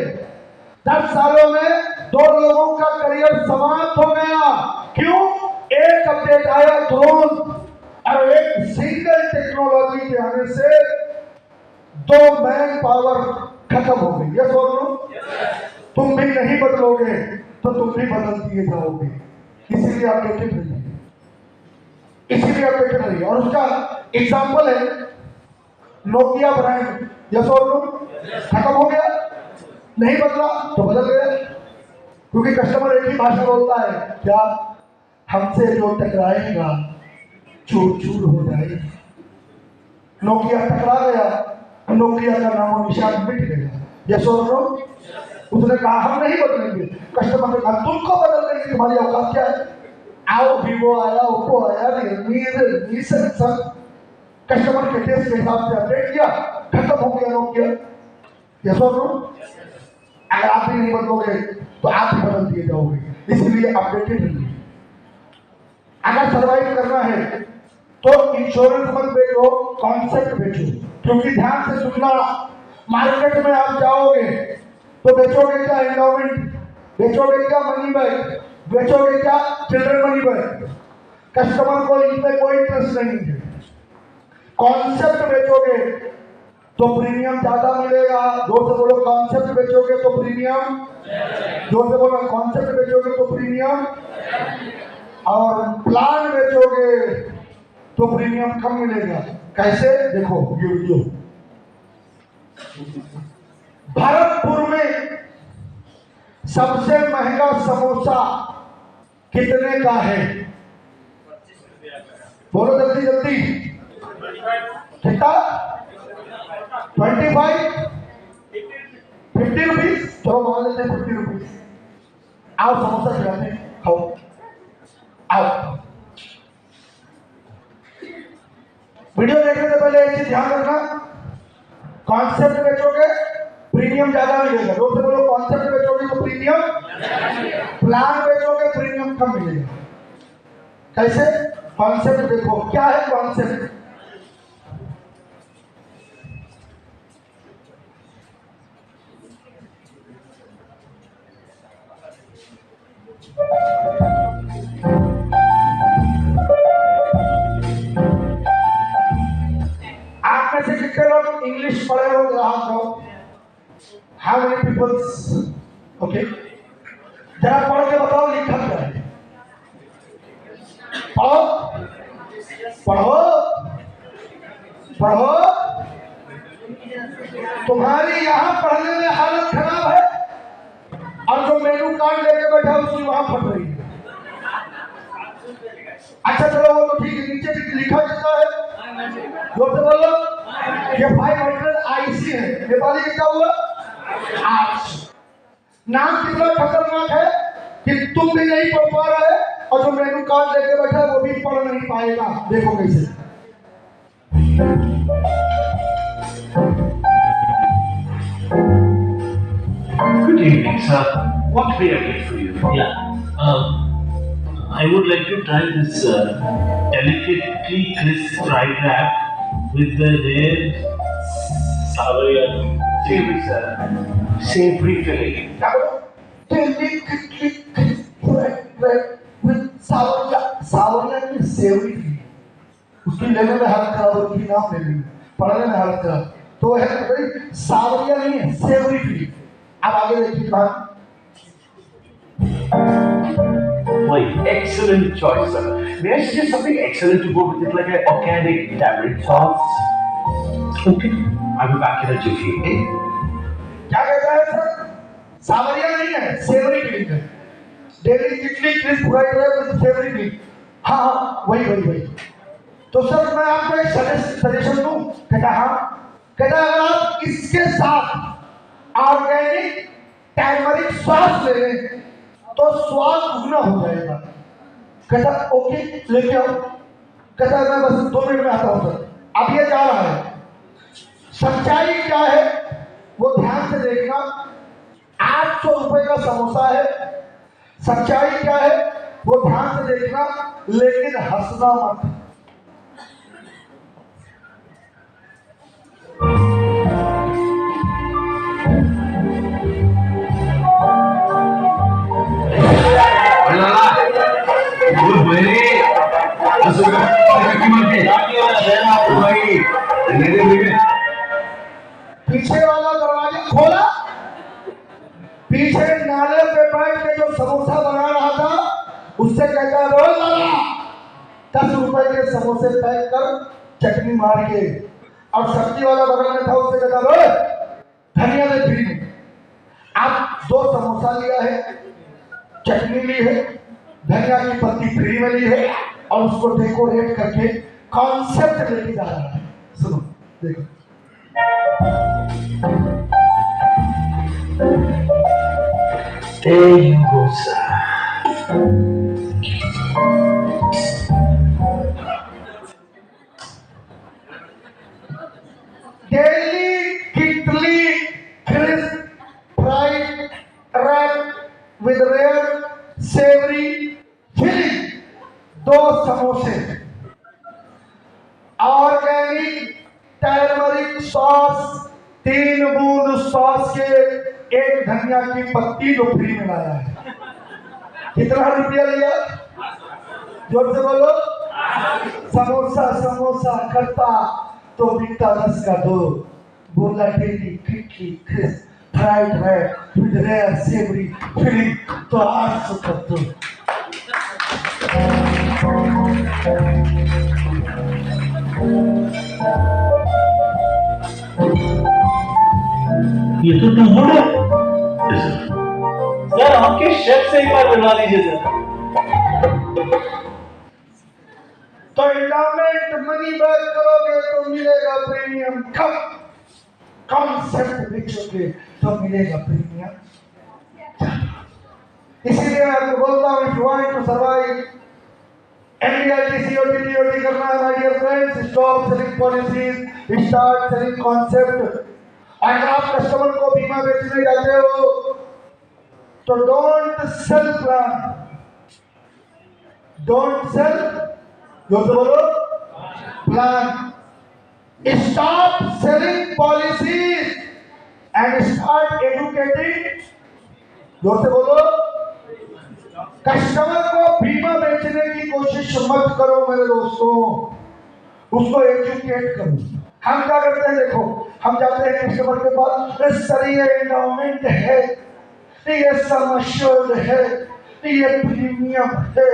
10 सालों में 2 लोगों का करियर समाप्त हो गया। क्यों? एक अपडेट आया ड्रोन और एक सिंगल टेक्नोलॉजी के आने से 2 मैन पावर खत्म हो गई। यस और नो? तुम भी नहीं बदलोगे तो तुम भी बदल दिए जाओगे, इसीलिए अपडेटेड रहिए, इसीलिए अपडेटेड रहिए। और उसका एग्जाम्पल है नोकिया ब्रांड। यस और नो? खत्म हो गया, नहीं बदला तो बदल गया, क्योंकि कस्टमर एक ही भाषा बोलता है, क्या हमसे जो टकराएगा चूर चूर हो जाएगा। नोकिया टकरा गया, नोकिया का नामो निशान मिट गया। यस और नो? उसने कहा हम नहीं बदलेंगे। कस्टमर ने कहा तुमको बदल देंगे, तुम्हारी औकात क्या है? आओ, वीवो आया, ओप्पो आया, रियलमी, सैमसंग, कस्टमर के टेस्ट के हिसाब से अपडेट किया, खत्म हो गया नोकिया। यस और नो? अगर आप भी नहीं बदलोगे तो आप भी बदल दिए जाओगे, इसलिए अपडेटेड रहिए। अगर सर्वाइव करना है तो इंश्योरेंस मत बेचो, कॉन्सेप्ट बेचो। क्योंकि ध्यान से सुनना, मार्केट में आप जाओगे तो बेचोगे क्या? एंडोमेंट, बेचोगे क्या? मनी बैग, बेचोगे क्या? Children money bag. कस्टमर को इन पे कोई इंटरेस्ट नहीं है। कॉन्सेप्ट बेचोगे तो प्रीमियम ज्यादा मिलेगा। जोर से बोलो, कॉन्सेप्ट बेचोगे तो प्रीमियम, जोर से बोलो, कॉन्सेप्ट बेचोगे तो प्रीमियम, और प्लान बेचोगे तो प्रीमियम कम मिलेगा। कैसे? देखो ये वीडियो। भरतपुर में सबसे महंगा समोसा कितने का है? बोलो जल्दी जल्दी। कितना? 25, 50 रुपीज। चलो मान लेते हैं 50 रुपीज। आओ समोसा खिलाते हैं, खाओ, आओ। वीडियो देखने से पहले एक चीज ध्यान रखना, कॉन्सेप्ट बेचोगे प्रीमियम ज्यादा मिलेगा। जोर से बोलो, कॉन्सेप्ट बेचोगे तो प्रीमियम, प्लान बेचोगे प्रीमियम कम मिलेगा। कैसे? कॉन्सेप्ट देखो, क्या है कॉन्सेप्ट? आप में से कितने लोग इंग्लिश पढ़े हो? ग्राहक हो? How many peoples? ओके, जरा पढ़ के बताओ लिखा क्या है। पढ़ो पढ़ो पढ़ो। तुम्हारी यहाँ पढ़ने में हालत खराब है और जो मेनू कार्ड लेके बैठा उसकी वहां फट रही है। अच्छा चलो वो तो ठीक है, नीचे लिखा कितना है? जोर से बोलो। ये 500 IC है। नेपाली कितना हुआ? 8। नाम कितना खतरनाक है कि तुम भी नहीं पढ़ पा रहे और जो मेनू कार्ड लेके बैठा है वो भी पढ़ नहीं पाएगा। देखो कैसे। Good evening, sir. What may I get for you? Yeah. I would like to try this delicately crisp fried wrap with the rare savory savory, sir. Savory filling. सावरिया की सेवरी थी, उसकी लेने में हालत खराब होती नाम लेने में, पढ़ने में हालत खराब, तो है भाई सावरिया नहीं है, सेवरी थी। अब आगे देखिए बात। Why, excellent choice, sir. May I suggest something excellent to go with it, like an organic tamarind sauce? Okay, I'll be back in a jiffy. क्या कहता है सर? सावरिया नहीं है, सेवरी फिलिंग है। डेली कितनी क्रिस्प फ्राइड है विद सेवरी फिलिंग। हाँ हाँ, वही। तो सर मैं आपको एक सजेशन दूं। कहता हाँ, कहता अगर आप इसके साथ ऑर्गेनिक टर्मरिक सॉस ले लें तो स्वाद दुगना हो जाएगा। कहता ओके लेके आओ। कहता मैं बस 2 मिनट में आता हूँ सर। अब ये जा रहा है। सच्चाई क्या है वो ध्यान से देखना। 800 रुपए का समोसा है। सच्चाई क्या है वो ध्यान से देखना, लेकिन हंसना मत। पीछे वाला दरवाजा खोला, पीछे नाले पे बैठ के जो समोसा बना रहा था उससे कहता रोल लाला 10 रुपए के समोसे पैक कर चटनी मार के। और सब्जी वाला बगल में था, उससे कहता रोल धनिया दे फ्री में। आप 2 समोसा लिया है, चटनी ली है, धनिया की पत्ती फ्री में ली है और उसको डेकोरेट करके कॉन्सेप्ट लेके जा रहा है। सुनो देखो। There you go, sir. Daily कितली crisp fried wrap with rare savoury filling, 2 समोसे, ऑर्गेनिक टर्मरिक सॉस, 3 बूंद सॉस के, 1 धनिया की पत्ती जो फ्री में लाया है। कितना रुपया लिया? जोर से बोलो। समोसा करता तो बिकता 10 का 2। बोला डेली किटली crisp fried wrap with rare savoury filling तो 800 का 2। ये तो तुम हो ना सर, आपके शेफ से एक बार मिलवा दीजिए सर। तो इंडोमेंट मनी बैक करोगे तो मिलेगा प्रीमियम कप, कॉन्सेप्ट बेचोगे तो मिलेगा प्रीमियम। इसीलिए मैं आपको बोलता हूँ, if you want to survive NDIT COT TOT करना है my dear friends, stop selling policies, start selling concept. अगर आप कस्टमर को बीमा बेचने जाते हो तो don't sell plan, don't sell, जो तो बोलो plan, stop selling policies and start educating, जो से बोलो। कस्टमर को बीमा बेचने की कोशिश मत करो मेरे दोस्तों, उसको एजुकेट करो। हम क्या करते हैं देखो, हम जाते हैं कस्टमर के पास, सर ये एंडाउमेंट है, ये सम एश्योर्ड है, ये प्रीमियम है,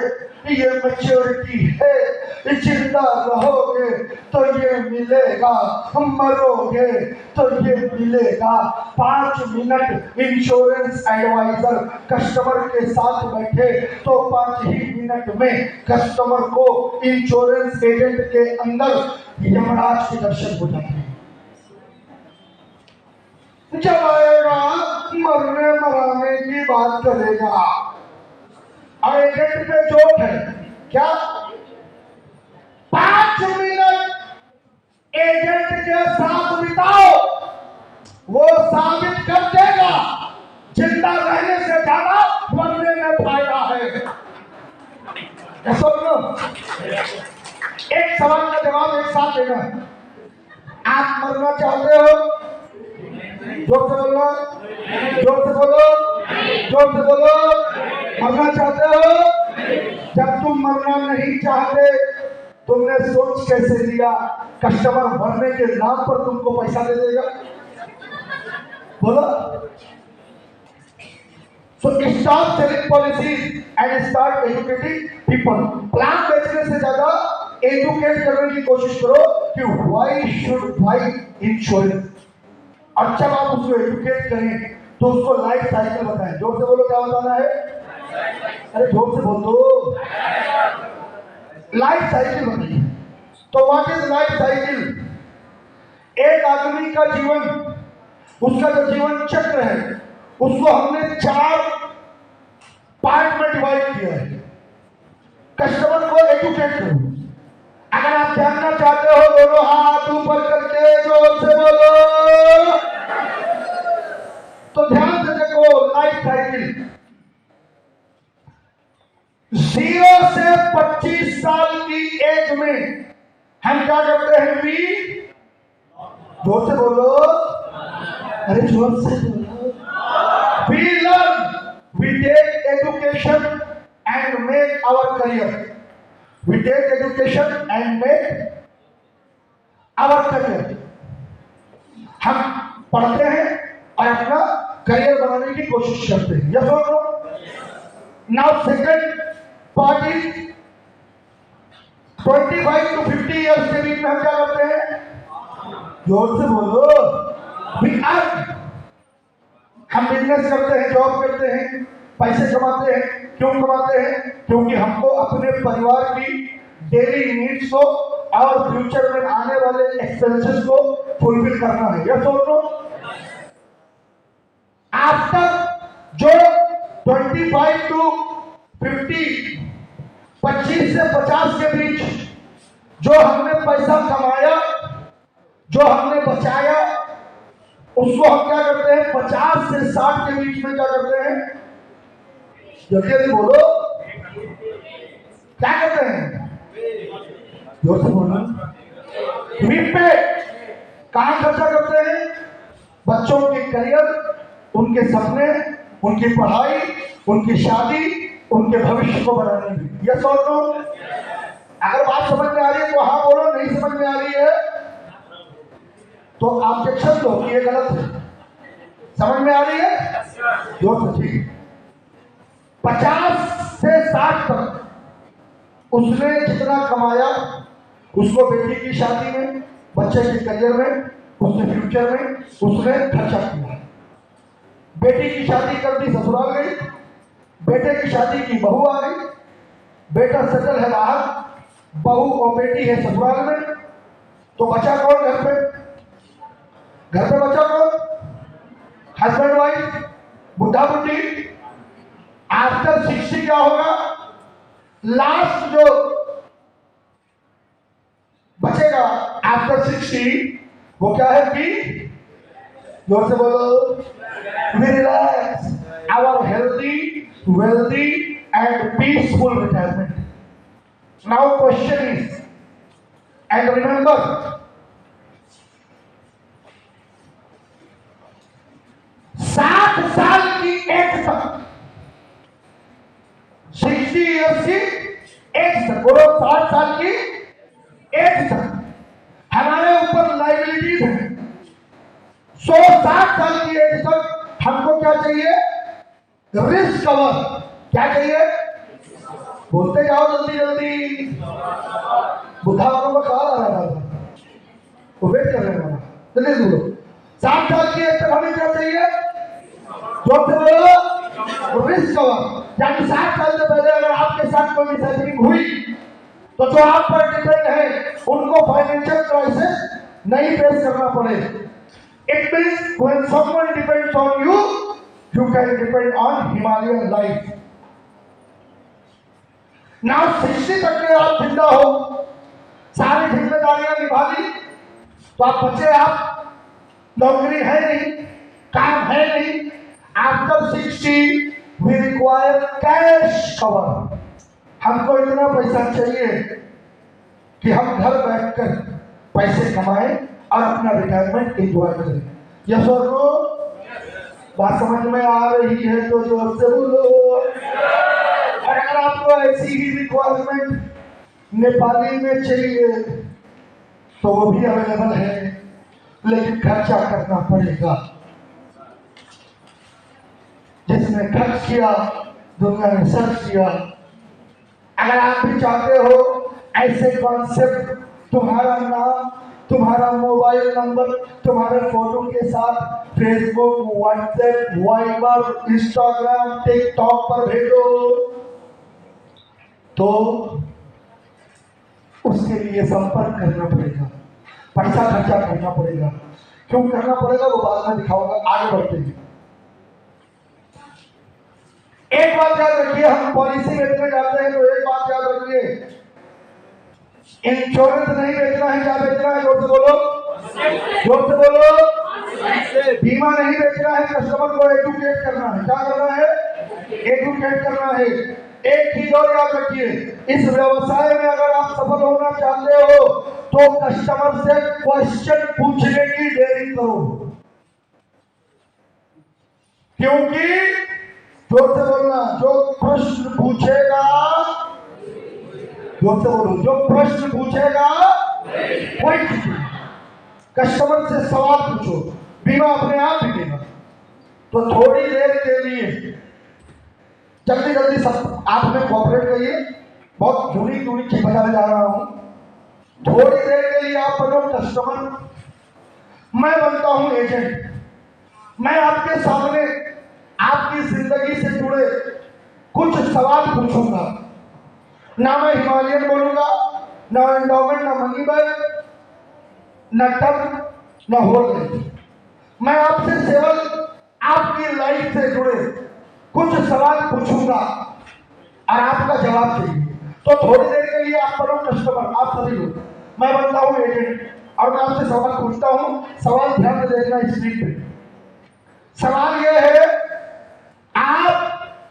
ये मैच्योरिटी है, जिंदा रहोगे तो ये मिलेगा, मरोगे तो ये मिलेगा। 5 मिनट इंश्योरेंस एडवाइजर कस्टमर के साथ बैठे तो 5 ही मिनट में कस्टमर को इंश्योरेंस एजेंट के अंदर यमराज के दर्शन हो जाते हैं। जब आएगा मरने मराने की बात करेगा, और एजेंट पे जोक है क्या? 5 मिनट एजेंट के साथ बिताओ, वो साबित कर देगा जिंदा रहने से ज्यादा मरने में फायदा है। सुनो, एक सवाल का जवाब एक साथ देना। आप मरना चाहते हो? जोर से बोलो, जोर से बोलो, जोर से बोलो। मरना चाहते हो? जब तुम मरना नहीं चाहते, तुमने सोच कैसे लिया कस्टमर मरने के नाम पर तुमको पैसा दे देगा? बोलो। So stop selling policies and start educating people. Plan बेचने से ज्यादा एजुकेट करने की कोशिश करो कि why should buy insurance। और जब आप उसको एजुकेट करें तो उसको लाइफ साइकिल बताएं। जोर से बोलो, क्या बताना है? अरे जोर से बोल दो। लाइफ साइकिल बताइए। तो व्हाट इज लाइफ साइकिल? एक आदमी का जीवन, उसका जो जीवन चक्र है, उसको हमने 4 पार्ट में डिवाइड किया है। कस्टमर को एजुकेट करो। अगर आप जानना चाहते हो, दोनों हाथ ऊपर करके जोर से बोलो। तो ध्यान से देखो, लाइफ साइकिल 0 से 25 साल की एज में हम क्या करते हैं? जोर से बोलो, अरे जोर से बोलो। We learn, we take education and make our career. We take education and make our career. हम पढ़ते हैं और अपना करियर बनाने की कोशिश करते हैं। Yes or no? Now second part is 25 to 50 years के बीच में हम क्या करते हैं? जोर से बोलो। We earn, हम बिजनेस करते हैं, जॉब करते हैं, पैसे कमाते हैं। क्यों कमाते हैं? क्योंकि हमको अपने परिवार की डेली नीड्स को और फ्यूचर में आने वाले एक्सपेंसेस को फुलफिल करना है। यस और नो? आफ्टर जो 25 टू 50, 25 से 50 के बीच जो हमने पैसा कमाया, जो हमने बचाया, उसको हम क्या करते हैं? 50 से 60 के बीच में क्या करते हैं? जल्दी जल्दी बोलो, क्या करते हैं? जोर से बोलो। रीपे, कहां खर्चा करते हैं? बच्चों के करियर, उनके सपने, उनकी पढ़ाई, उनकी शादी, उनके भविष्य को बनाने में। यस और नो? अगर बात समझ में आ रही है तो हाँ बोलो, नहीं समझ में आ रही है तो ऑब्जेक्शन दो कि ये गलत है। समझ में आ रही है? जोर से, ठीक। 50 से 60 तक उसने जितना कमाया, उसको बेटी की शादी में, बच्चे के करियर में, उसने फ्यूचर में उसने खर्चा किया। बेटी की शादी कर दी, ससुराल गई। बेटे की शादी की, बहू आ गई। बेटा सेटल है बाहर, बहू और बेटी है ससुराल में। तो बचा कौन घर पे? घर पे बचा कौन? हस्बैंड वाइफ, बुढ़ा बुढ़ी। आफ्टर 60 क्या होगा? लास्ट जो बचेगा आफ्टर 60 वो क्या है? कि जोर से बोलो। We relax our healthy, wealthy and peaceful retirement. Now question is, and remember, 60 साल की एज तक, 60 इयर्स की एज तक, बोलो 60 साल की एज तक हमारे ऊपर लाइबिलिटीज है। 60 साल की एज तक हमको क्या चाहिए? Risk cover. क्या चाहिए? बोलते जाओ जल्दी जल्दी। बुढ़ा वालों का कॉल आ रहा था, वो वेट कर रहे हैं। जल्दी बोलो। 60 साल की एज तक हमें क्या चाहिए? जोर से बोलो, रिस्क कवर। यानी 60 साल से पहले अगर आपके साथ कोई मिसहैपनिंग हुई तो जो आप पर डिपेंड है उनको फाइनेंशियल क्राइसिस नहीं फेस करना पड़े। It means when someone depends on you, you can depend on Himalayan life. Now 60 तक के आप जिंदा हो, सारी जिम्मेदारियां निभा ली, तो आप बचे, आप नौकरी है नहीं, काम है नहीं। After 60 we require cash cover. हमको इतना पैसा चाहिए कि हम घर बैठकर पैसे कमाएं और अपना रिटायरमेंट एंजॉय करें। यस और नो? बात समझ में आ रही है तो जोर से बोलो। और अगर आपको ऐसी ही रिक्वायरमेंट नेपाली में चाहिए तो वो भी अवेलेबल है, लेकिन खर्चा करना पड़ेगा। जिसने खर्च किया दुनिया ने सर्च किया। अगर आप भी चाहते हो ऐसे कॉन्सेप्ट, तुम्हारा नाम, तुम्हारा मोबाइल नंबर, तुम्हारे फोटो के साथ Facebook, WhatsApp, Viber, Instagram, TikTok पर भेजो, तो उसके लिए संपर्क करना पड़ेगा, पैसा खर्चा करना पड़ेगा। क्यों करना पड़ेगा वो बाद में दिखाऊंगा, आगे बढ़ते हैं। एक बात याद रखिए, हम पॉलिसी बेचने जाते हैं तो एक बात याद रखिए, इंश्योरेंस नहीं बेचना है। क्या बेचना है? जोर से बोलो, जोर से बोलो। बीमा नहीं बेचना है, कस्टमर को एजुकेट करना है। क्या करना है? एजुकेट करना है। एक चीज और याद रखिए, इस व्यवसाय में अगर आप सफल होना चाहते हो तो कस्टमर से क्वेश्चन पूछने की देरी करो, क्योंकि जोर से बोलना, जो प्रश्न पूछेगा, जोर से बोलो, जो प्रश्न पूछेगा वही पूछो। कस्टमर से सवाल पूछो, बीमा अपने आप बिकेगा। तो थोड़ी देर के लिए जल्दी जल्दी सब आपने कॉपरेट करिए। बहुत दूरी चीज बताने जा रहा हूं। थोड़ी देर के लिए आप बनो कस्टमर, मैं बनता हूं एजेंट। मैं आपके सामने आपकी जिंदगी से जुड़े कुछ सवाल पूछूंगा। ना मैं हिमालयन बोलूंगा, ना एंडोमेंट, ना मनी बैग, ना टर्म, ना होल। मैं आपसे केवल आपकी लाइफ से जुड़े कुछ सवाल पूछूंगा और आपका जवाब चाहिए। तो थोड़ी देर के लिए आप बनो कस्टमर, आप सभी लोग, मैं बनता हूं एजेंट और मैं आपसे सवाल पूछता हूं। सवाल ध्यान से देखना स्क्रीन पे। सवाल यह है, आप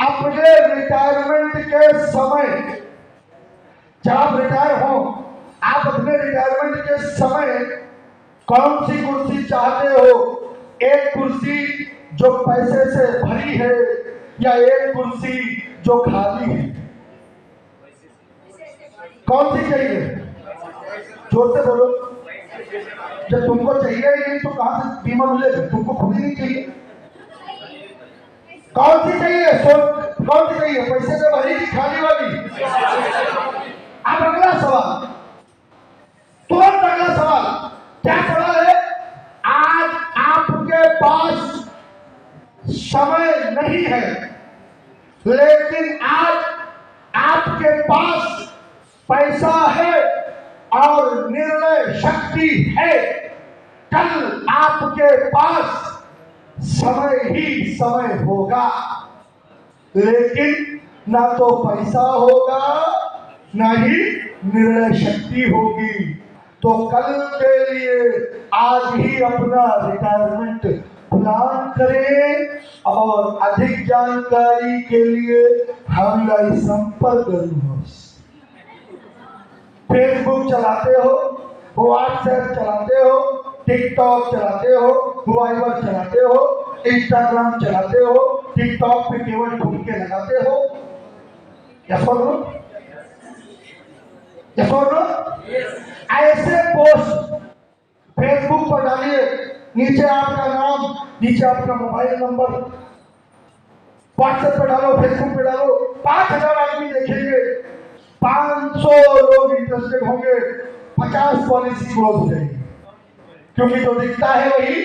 अपने रिटायरमेंट के समय, जब आप रिटायर हो, आप अपने रिटायरमेंट के समय कौन सी कुर्सी चाहते हो? एक कुर्सी जो पैसे से भरी है या एक कुर्सी जो खाली है? कौन सी चाहिए? जोर से बोलो। जब तुमको चाहिए ही नहीं तो कहां से बीमा मिलेगा? तुमको खुद ही नहीं चाहिए। कौन सी चाहिए? कौन सी चाहिए? पैसे से भरी की खाली वाली? अब अगला सवाल, तुरंत अगला सवाल। क्या सवाल है? आज आपके पास समय नहीं है, लेकिन आज आपके पास पैसा है और निर्णय शक्ति है। कल आपके पास समय ही समय होगा, लेकिन ना तो पैसा होगा ना ही निर्णय शक्ति होगी। तो कल के लिए आज ही अपना रिटायरमेंट प्लान करें और अधिक जानकारी के लिए हमारा संपर्क करें। फेसबुक चलाते हो, व्हाट्सएप चलाते हो, टिकटॉक चलाते हो, वाइबर चलाते हो, इंस्टाग्राम चलाते हो, टिकटॉक पे केवल ढूंढ के लगाते हो। यस और नो? यस और नो? ऐसे पोस्ट फेसबुक पर डालिए, नीचे आपका नाम, नीचे आपका मोबाइल नंबर, व्हाट्सएप पे डालो, फेसबुक पे डालो, 5000 आदमी देखेंगे, 500 लोग इंटरेस्टेड होंगे, 50 पॉलिसी क्लोज हो जाएगी। क्योंकि जो दिखता है वही।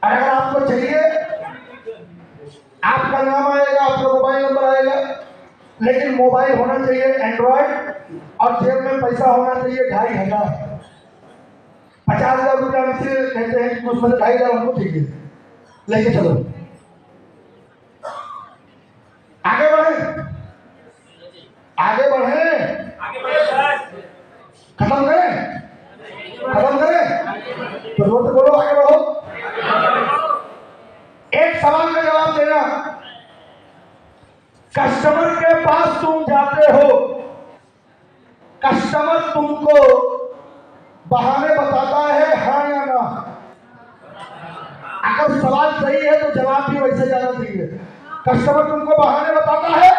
अगर आपको चाहिए, आपका नाम आएगा, आपका मोबाइल नंबर आएगा, लेकिन मोबाइल होना चाहिए एंड्रॉइड और जेब में पैसा होना चाहिए 2500। 50,000 रुपया हमसे कहते हैं कि उसमें 2500 हमको चाहिए, लेके चलो, आगे बढ़े। आगे बढ़े, खत्म करें, खत्म करें तो जोर से बोलो, आगे बढ़ो। एक सवाल का जवाब देना। कस्टमर के पास तुम जाते हो, कस्टमर तुमको बहाने बताता है, हाँ या ना? अगर सवाल सही है तो जवाब भी वैसे जाना चाहिए। कस्टमर तुमको बहाने बताता है,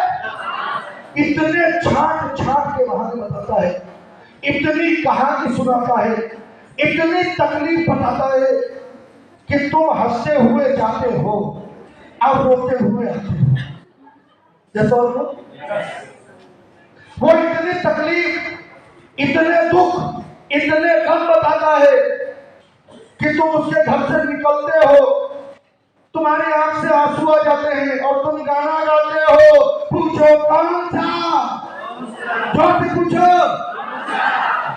इतने छाट छाट के बहाने बताता है, इतनी कहानी सुनाता है, इतनी तकलीफ बताता है कि तुम हंसते हुए जाते हो और रोते हुए आते हो। जैसा वो इतनी तकलीफ, इतने दुख, इतने गम बताता है कि तुम उसके घर से निकलते हो, तुम्हारी आंख से आंसू आ जाते हैं और तुम गाना गाते हो, पूछो कौन सा, जो भी पूछो।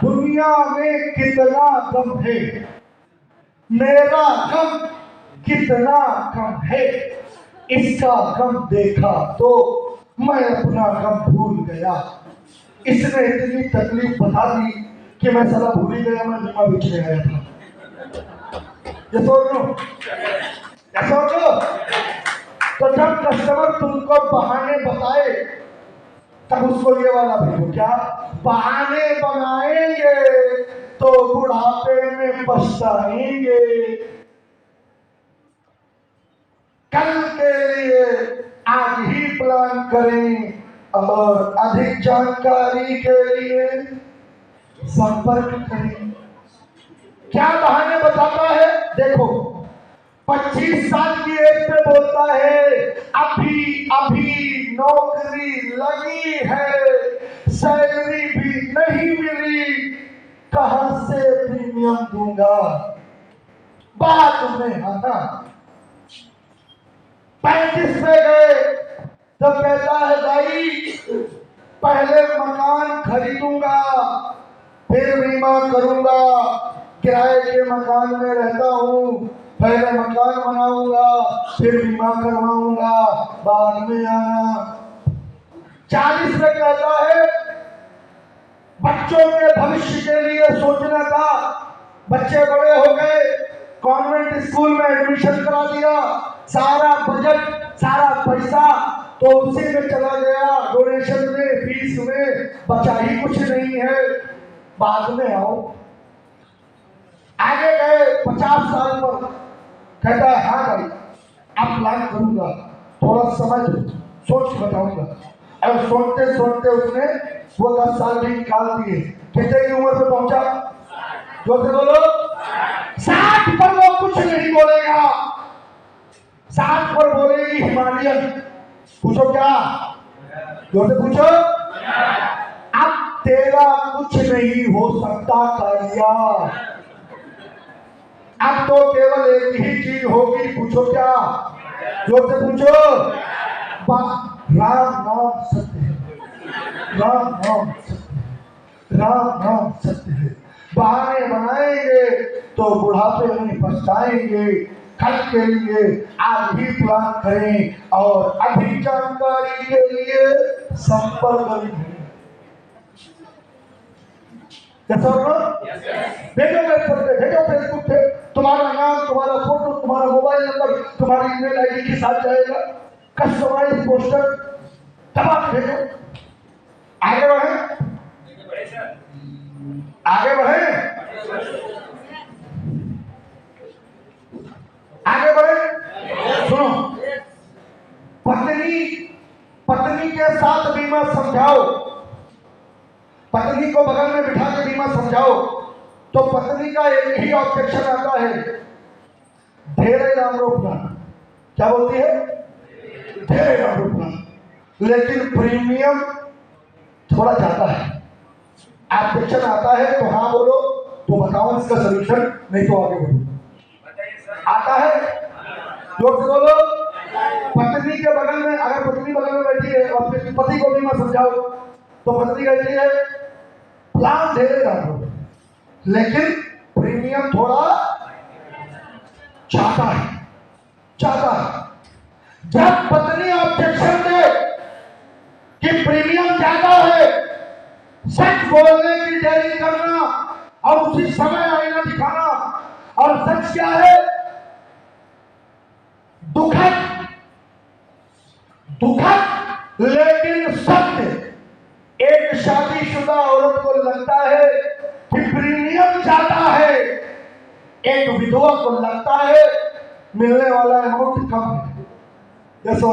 दुनिया में कितना गम है, मेरा गम कितना कम है, इसका गम देखा तो मैं अपना गम भूल गया। इसने इतनी तकलीफ बता दी कि मैं सारा भूल ही गया, मैं नीमा बेचने आया था। ये सोचो, तो जब कस्टमर तुमको बहाने बताए तब उसको ये वाला भेजो, क्या बहाने बनाएंगे तो बुढ़ापे में पछताएंगे। कल के लिए आज ही प्लान करें और अधिक जानकारी के लिए संपर्क करें। क्या बहाने बताता है? देखो, 25 साल की एज पे बोलता है अभी अभी नौकरी लगी है, सैलरी भी नहीं मिली, कहां से प्रीमियम दूंगा, बाद में आना। 35 पे गए तो कहता है भाई पहले मकान खरीदूंगा, फिर बीमा करूंगा, किराए के मकान में रहता हूँ, पहले मकान बनाऊंगा, फिर बीमा करवाऊंगा, बाद में आना। 40 में कहता है बच्चों के भविष्य के लिए सोचना था, बच्चे बड़े हो गए, कॉन्वेंट स्कूल में एडमिशन करा दिया, सारा बजट, सारा पैसा तो उसी में चला गया, डोनेशन में, फीस में, बचा ही कुछ नहीं है, बाद में आओ। आगे गए 50 साल पर, कहता है हाँ भाई अब प्लान करूंगा, थोड़ा समय दो, सोच बताऊंगा। और सोचते सोचते उसने वो 10 साल भी निकाल दिए। कितने की उम्र पे पहुंचा? जो से बोलो 60 पर वो कुछ नहीं बोलेगा, 60 पर बोलेगी हिमालयन। पूछो क्या? जो से पूछो। अब तेरा कुछ नहीं हो सकता कालिया, अब तो केवल एक ही चीज होगी। पूछो क्या? जो से पूछो। राम नाम सत्य है, राम नाम सत्य है, राम नाम सत्य है। बहाने बनाएंगे तो बुढ़ापे में पछताएंगे। कल के लिए आज ही प्लान करें और अधिक जानकारी के लिए संपर्क करें। भेजो व्हाट्सएप पे, भेजो फेसबुक पे, तुम्हारा नाम, तुम्हारा फोटो, तुम्हारा मोबाइल नंबर, तुम्हारी ईमेल आईडी के साथ जाएगा, कस्टमाइज पोस्टर दबा भेजो। आगे बढ़े, आगे बढ़े, आगे बढ़े। सुनो, पत्नी के साथ बीमा समझाओ, पत्नी को बगल में बिठा के बीमा समझाओ तो पत्नी का एक ही ऑब्जेक्शन आता है, ढेरे नाम रोकना। क्या बोलती है? ढेरे नाम रोकना। लेकिन प्रीमियम थोड़ा ज्यादा है। ऑब्जेक्शन आता है तो हाँ बोलो, तो बताओ इसका सोल्यूशन, नहीं तो आगे बढ़ो। आता है? जोर से बोलो। पत्नी के बगल में, अगर पत्नी बगल में बैठी है और पति को बीमा समझाओ तो पत्नी कहती है प्लान ढेरे डालो लेकिन प्रीमियम थोड़ा ज्यादा है, ज्यादा है। जब पत्नी ऑब्जेक्शन दे कि प्रीमियम ज्यादा है बोलने की देरी करना और उसी समय आईना दिखाना। और सच क्या है? दुखद दुखद लेकिन सत्य, एक शादीशुदा औरत को लगता है कि प्रीमियम जाता है, एक विधवा को लगता है मिलने वाला अमाउंट कम है। जैसे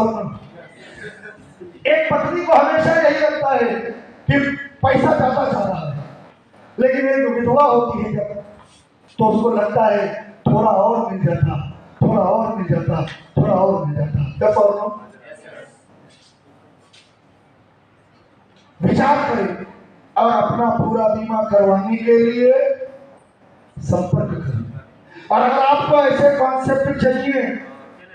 एक पत्नी को हमेशा यही लगता है कि पैसा ज्यादा जा रहा है, लेकिन एक विधवा होती है जब, तो उसको लगता है थोड़ा और मिल जाता, थोड़ा और मिल जाता, थोड़ा और मिल जाता। जैसा विचार करें और अपना पूरा बीमा करवाने के लिए संपर्क करें। और अगर आपको ऐसे कॉन्सेप्ट चाहिए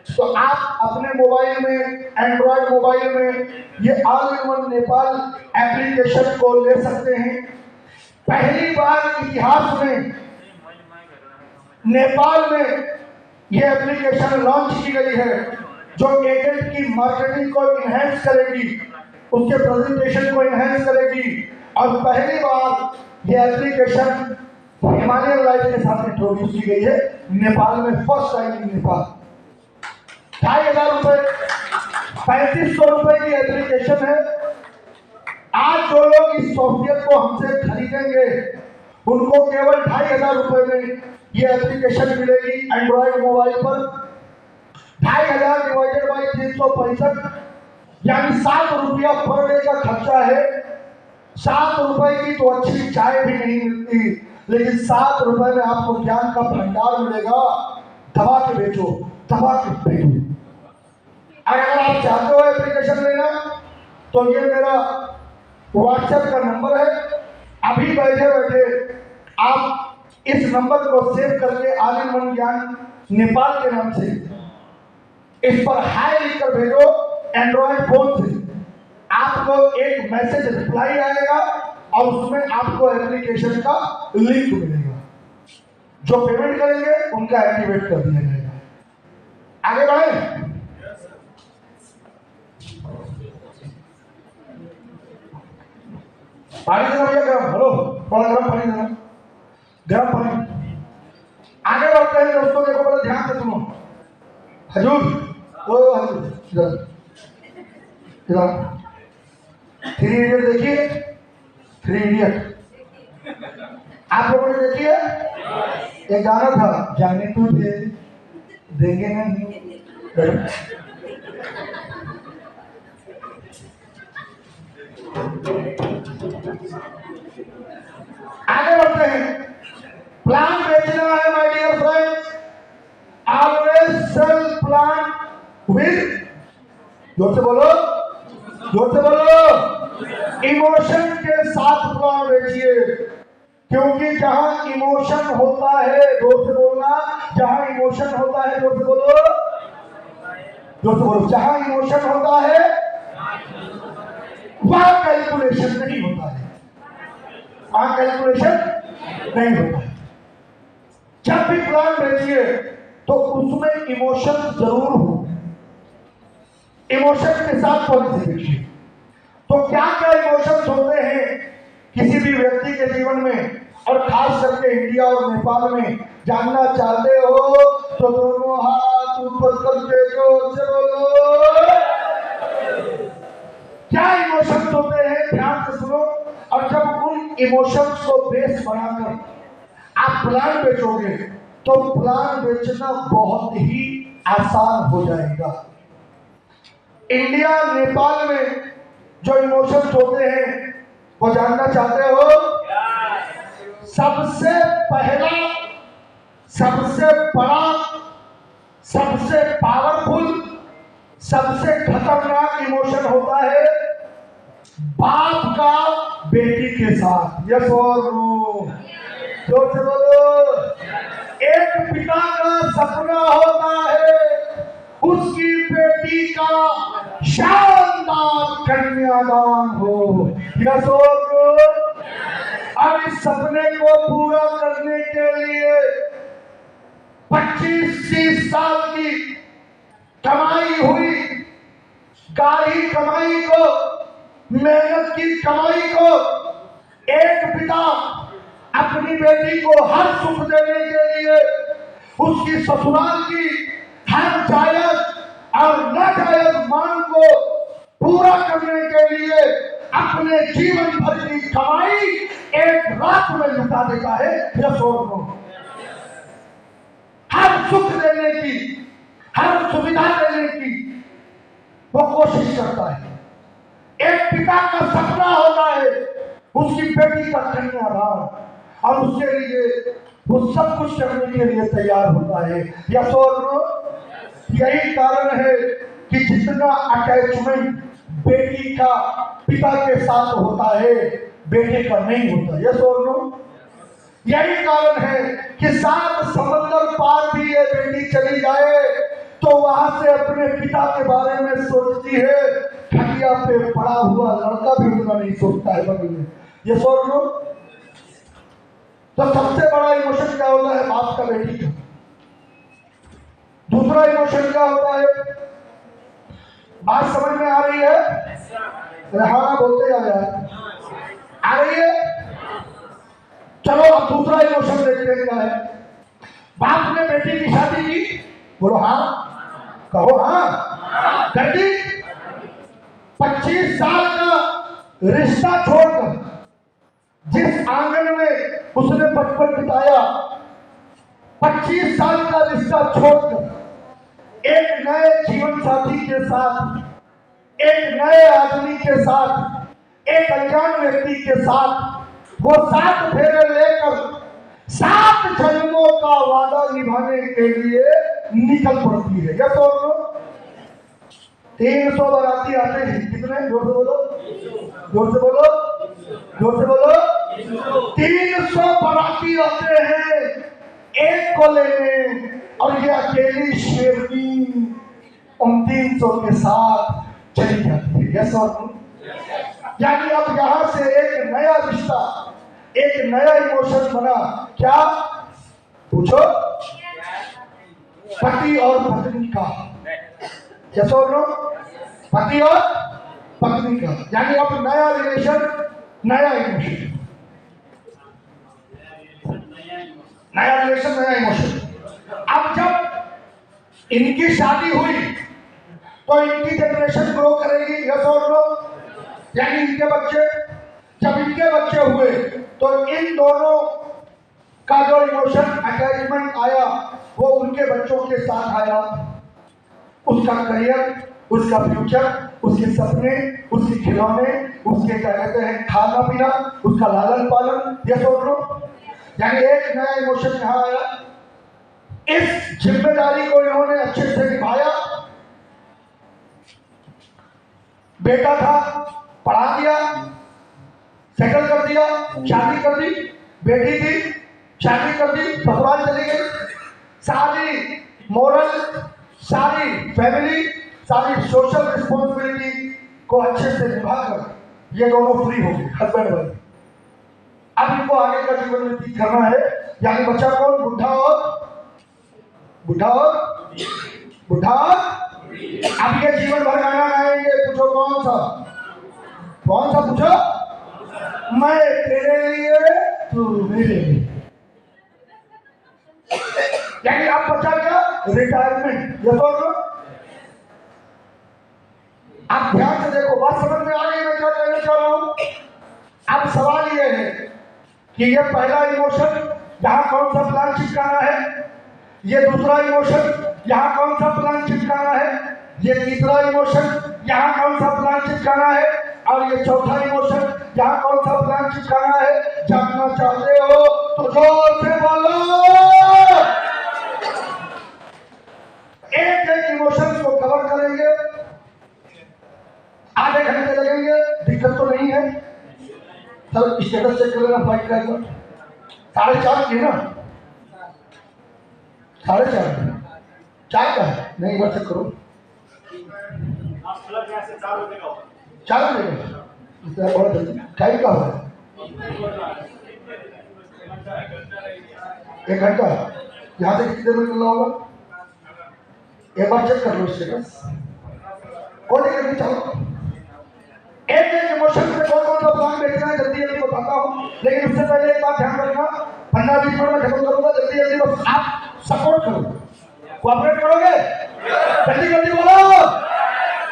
तो आप अपने मोबाइल में, एंड्रॉयड मोबाइल में ये all in one Nepal application को ले सकते हैं। पहली बार इतिहास में नेपाल में ये एप्लीकेशन लॉन्च की गई है, जो एजेंट की मार्केटिंग को इनहेंस करेगी, उसके प्रेजेंटेशन को इनहेंस करेगी। और पहली बार ये एप्लीकेशन हिमालयन लाइफ के साथ इंट्रोड्यूस की गई है नेपाल में, फर्स्ट टाइम इन नेपाल। 2,500 रुपए, 3,500 रुपए की एप्लीकेशन है। आज जो लोग इस सॉफ्टवेयर को हमसे खरीदेंगे उनको केवल 2,500 रुपए में ये एप्लीकेशन मिलेगी एंड्रॉइड मोबाइल पर। 2,500 डिवाइडेड बाई 365 यानी 7 रुपया पर डे का खर्चा है। 7 रुपए की तो अच्छी चाय भी नहीं मिलती, लेकिन 7 रुपए में आपको ज्ञान का भंडार मिलेगा। दबा के बेचो, दबा के बेचो। अगर आप चाहते हो एप्लीकेशन लेना तो ये मेरा व्हाट्सएप का नंबर है। अभी बैठे बैठे आप इस नंबर को सेव करके ऑल इन वन ज्ञान नेपाल के नाम से इस पर हाय लिखकर भेजो। एंड्रॉइड फोन से आपको एक मैसेज रिप्लाई आएगा और उसमें आपको एप्लीकेशन का लिंक मिलेगा। जो पेमेंट करेंगे उनका एक्टिवेट कर दिया जाएगा। आगे बढ़े। पानी देना भैया, गर्म, हेलो, थोड़ा गर्म पानी देना, गर्म पानी। आगे बढ़ते हैं दोस्तों, देखो बड़ा ध्यान से सुनो। हजूर, ओ हजूर, इधर इधर 3 इडियट देखिए, 3 इडियट आप लोगों ने देखी है? एक गाना था, जाने तो दे देंगे नहीं। आगे बढ़ते हैं। प्लान बेचना है my dear friends, always sell plan with, जोर से बोलो, जोर से बोलो, इमोशन के साथ प्लान बेचिए। क्योंकि जहां इमोशन होता है, जोर से बोलना, जहां इमोशन होता है, जोर से बोलो, जोर से बोलो, जहां इमोशन होता है वहां कैलकुलेशन नहीं होता है, वहां कैलकुलेशन नहीं होता है। जब भी प्लान बेचिए तो उसमें इमोशन जरूर हो, इमोशन के साथ पॉलिसी बेचिए। तो क्या क्या इमोशंस होते हैं किसी भी व्यक्ति के जीवन में, और खास करके इंडिया और नेपाल में जानना चाहते हो तो दोनों हाथ ऊपर करके जोर से बोलो। क्या इमोशंस होते हैं, ध्यान से सुनो। और जब उन इमोशंस को बेस बनाकर आप प्लान बेचोगे तो प्लान बेचना बहुत ही आसान हो जाएगा। इंडिया नेपाल में जो इमोशंस होते हैं वो जानना चाहते हो? सबसे पहला, सबसे बड़ा, सबसे पावरफुल, सबसे खतरनाक इमोशन होता है बाप का बेटी के साथ। यस और नो? जोर से बोलो। एक पिता का सपना होता है उसकी बेटी का शानदार कन्यादान हो। यस और नो? और इस सपने को पूरा करने के लिए 25-30 साल की कमाई हुई, गाढ़ी कमाई को, मेहनत की कमाई को एक पिता अपनी बेटी को हर सुख देने के लिए उसकी ससुराल की हर जायज और नाजायज मांग को पूरा करने के लिए अपने जीवन भर की कमाई एक रात में लुटा देता है। यशोर को हर सुख देने की, हर सुविधा देने की वो कोशिश करता है। एक पिता का सपना होता है उसकी बेटी का कन्यादान, और उसके लिए वो सब कुछ करने के लिए तैयार होता है। यशोर यही कारण है कि जितना अटैचमेंट बेटी का पिता के साथ होता है बेटे का नहीं होता। यशोर यही कारण है कि 7 समंदर पार भी ये बेटी चली जाए तो वहां से अपने पिता के बारे में सोचती है। खटिया पे पड़ा हुआ लड़का भी उतना नहीं सोचता है बगल में। ये सोच लो तो सबसे बड़ा इमोशन क्या होता है बाप का बेटी का। दूसरा इमोशन क्या होता है, बात समझ में आ रही है? हाँ बोलते आ रही है। चलो अब दूसरा इमोशन देखते हैं क्या है। बाप ने बेटी की शादी की, बोलो हाँ, कहो हाँ, कर दी। 25 साल का रिश्ता छोड़कर जिस आंगन में उसने बचपन बिताया, 25 साल का रिश्ता छोड़कर एक नए जीवन साथी के साथ, एक नए आदमी के साथ, एक अनजान व्यक्ति के साथ वो 7 फेरे लेकर 7 जन्मों का वादा निभाने के लिए निकल पड़ती है। या तो 300 बाराती आते हैं। कितने? जोर से बोलो, जोर से बोलो, जोर से बोलो। 300 बाराती आते हैं एक को लेने, और ये अकेली शेरनी उन 300 के साथ चली जाती है। यस और नो? यानी अब यहां से एक नया रिश्ता, एक नया इमोशन बना। क्या पूछो? पति और पत्नी का। यस और नो? पति और पत्नी का, यानी अब नया रिलेशन, नया इमोशन, नया रिलेशन, नया इमोशन। अब जब इनकी शादी हुई तो इनकी जनरेशन ग्रो करेगी। यस और नो? यानी इनके बच्चे, जब इनके बच्चे हुए तो इन दोनों का जो इमोशन अटैचमेंट आया वो उनके बच्चों के साथ आया। उसका करियर, उसका फ्यूचर, उसके सपने, उसके खिलौने, उसके क्या कहते हैं खाना पीना, उसका लालन पालन, ये सोच लो। यानी एक नया इमोशन यहाँ आया। इस जिम्मेदारी को इन्होंने अच्छे से निभाया। बेटा था, पढ़ा दिया, सेटल कर दिया, शादी कर दी। बेटी थी, शादी कर दी, ससुराल चली गई। सारी मोरल, सारी फैमिली, सारी सोशल रिस्पॉन्सिबिलिटी को अच्छे से निभाकर ये दोनों फ्री हो गए, हस्बैंड वाइफ। अब इनको आगे का जीवन व्यतीत करना है। यानी बच्चा कौन? बुढ़ा और अब ये जीवन भर गाना गाएंगे। पूछो कौन सा? कौन सा पूछो? मैं तेरे लिए, तू मेरे लिए। यानी अब बच्चा क्या? रिटायरमेंट। ये तो आप ध्यान से देखो, बात समझ में आ रही है मैं क्या कहना चाह रहा हूं? अब सवाल ये है कि ये पहला इमोशन यहाँ कौन सा प्लान चिपकाना है, ये दूसरा इमोशन यहाँ कौन सा प्लान चिपकाना है, ये तीसरा इमोशन यहाँ कौन सा प्लान चिपकाना है, और ये चौथा इमोशन यहाँ कौन सा प्लान चिपकाना है। जानना चाहते हो तो जोर से बोलो। एक एक इमोशन को कवर करेंगे, आधे घंटे लगेंगे, दिक्कत तो नहीं है। सर स्टेटस चेक कर लेना फ्लाइट का। 4:30 की ना, 4:30 4 का है नहीं, बार चेक करो। 4 बजे टाइम का है 1 घंटा। यहाँ से कितने मिनट चलना होगा? एक बार चेक कर लो स्टेटस। और टिकट नहीं, चलो एक एक इमोशन से कौन कौन सा प्लान बेचना है जल्दी जल्दी बताता हूँ, लेकिन उससे पहले एक बात ध्यान रखना, 15-20 मिनट में खत्म करूंगा, जल्दी जल्दी बस आप सपोर्ट करो, कोऑपरेट करोगे, जल्दी जल्दी बोलो,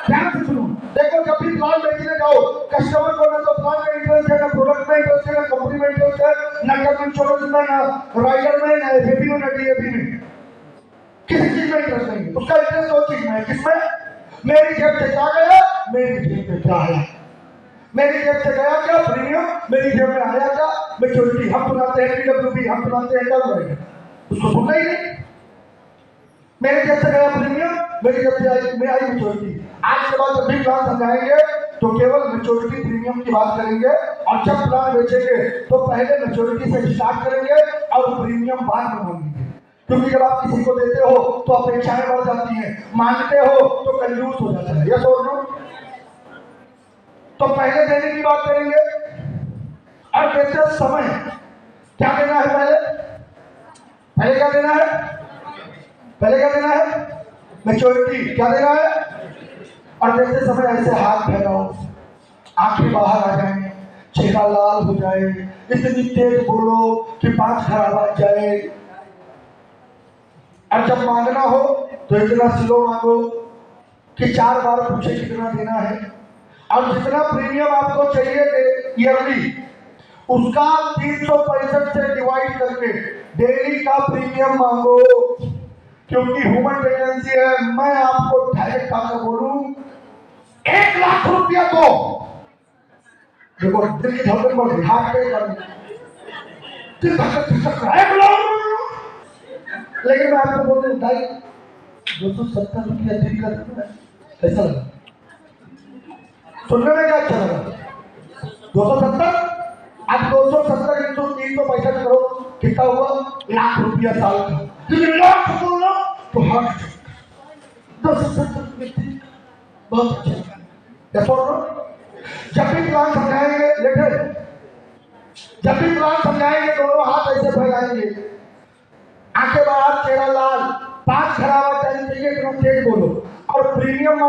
ध्यान से सुनो। देखो जब भी प्लान बेचने जाओ, कस्टमर को ना तो प्लान में इंटरेस्ट है, ना प्रोडक्ट में इंटरेस्ट है, ना कंपनी में इंटरेस्ट है, ना टर्म इंश्योरेंस में, ना राइडर में, ना एफएपी में, ना डीएपी में, किसी चीज में इंटरेस्ट नहीं। उसका इंटरेस्ट दो चीज में, किसमें? मेरी जेब से क्या गया, मेरी जेब में क्या आया। मेरी जेब से गया क्या प्रीमियम, मेरी जेब में आया क्या मैच्योरिटी। हम सुनाते हैं पीडब्ल्यूपी, हम सुनाते हैं टर्म राइडर, उसको सुनना ही नहीं। मेरे जेब से गया प्रीमियम, मेरी जेब से आई मैच्योरिटी। आज के बाद जब भी प्लान समझाएंगे तो केवल मैच्योरिटी प्रीमियम की बात करेंगे, और जब प्लान बेचेंगे तो पहले मैच्योरिटी से स्टार्ट करेंगे और प्रीमियम बाद में मांगेंगे। क्योंकि जब आप किसी को देते हो तो अपेक्षाएं बढ़ जाती हैं, मांगते हो तो कंजूस हो जाता है। यस और नो? तो पहले देने की बात करेंगे, और देते समय क्या देना है? पहले क्या देना है? पहले क्या देना है? मैच्योरिटी। क्या देना है? और देते समय ऐसे हाथ फैलाओ, आंखें बाहर आ जाए, चेहरा लाल हो जाए, इतनी तेज बोलो कि 5 खराब आ जाए। और जब मांगना हो तो इतना स्लो मांगो कि 4 बार पूछे कितना देना है। और जितना प्रीमियम आपको चाहिए ईयरली, उसका 365 से डिवाइड करके डेली का प्रीमियम मांगो। क्योंकि ह्यूमन टेंडेंसी है, मैं आपको डायरेक्ट आकर बोलूं 1 लाख रुपया दो, देखो दिल की धड़कन बढ़ गई, हार्ट पे कर दिल धड़कन 1 लाख। लेकिन मैं आपको बोल दूं भाई 270 रुपया दिन का देना, कैसा लगा? सुनने में क्या अच्छा लगा? 270, अब 270 इंटू 365 करो, कितना हुआ? लाख रुपया साल का। लेकिन लाख बोलना तो हार्ट 270 बहुत अच्छा। देखो जब भी प्लान समझाएंगे, लेकिन जब भी प्लान समझाएंगे दोनों हाथ ऐसे फैलाएंगे, आंखें बाहर, चेहरा लाल, 5 खराब चाहिए, इतना तेज बोलो। और प्रीमियम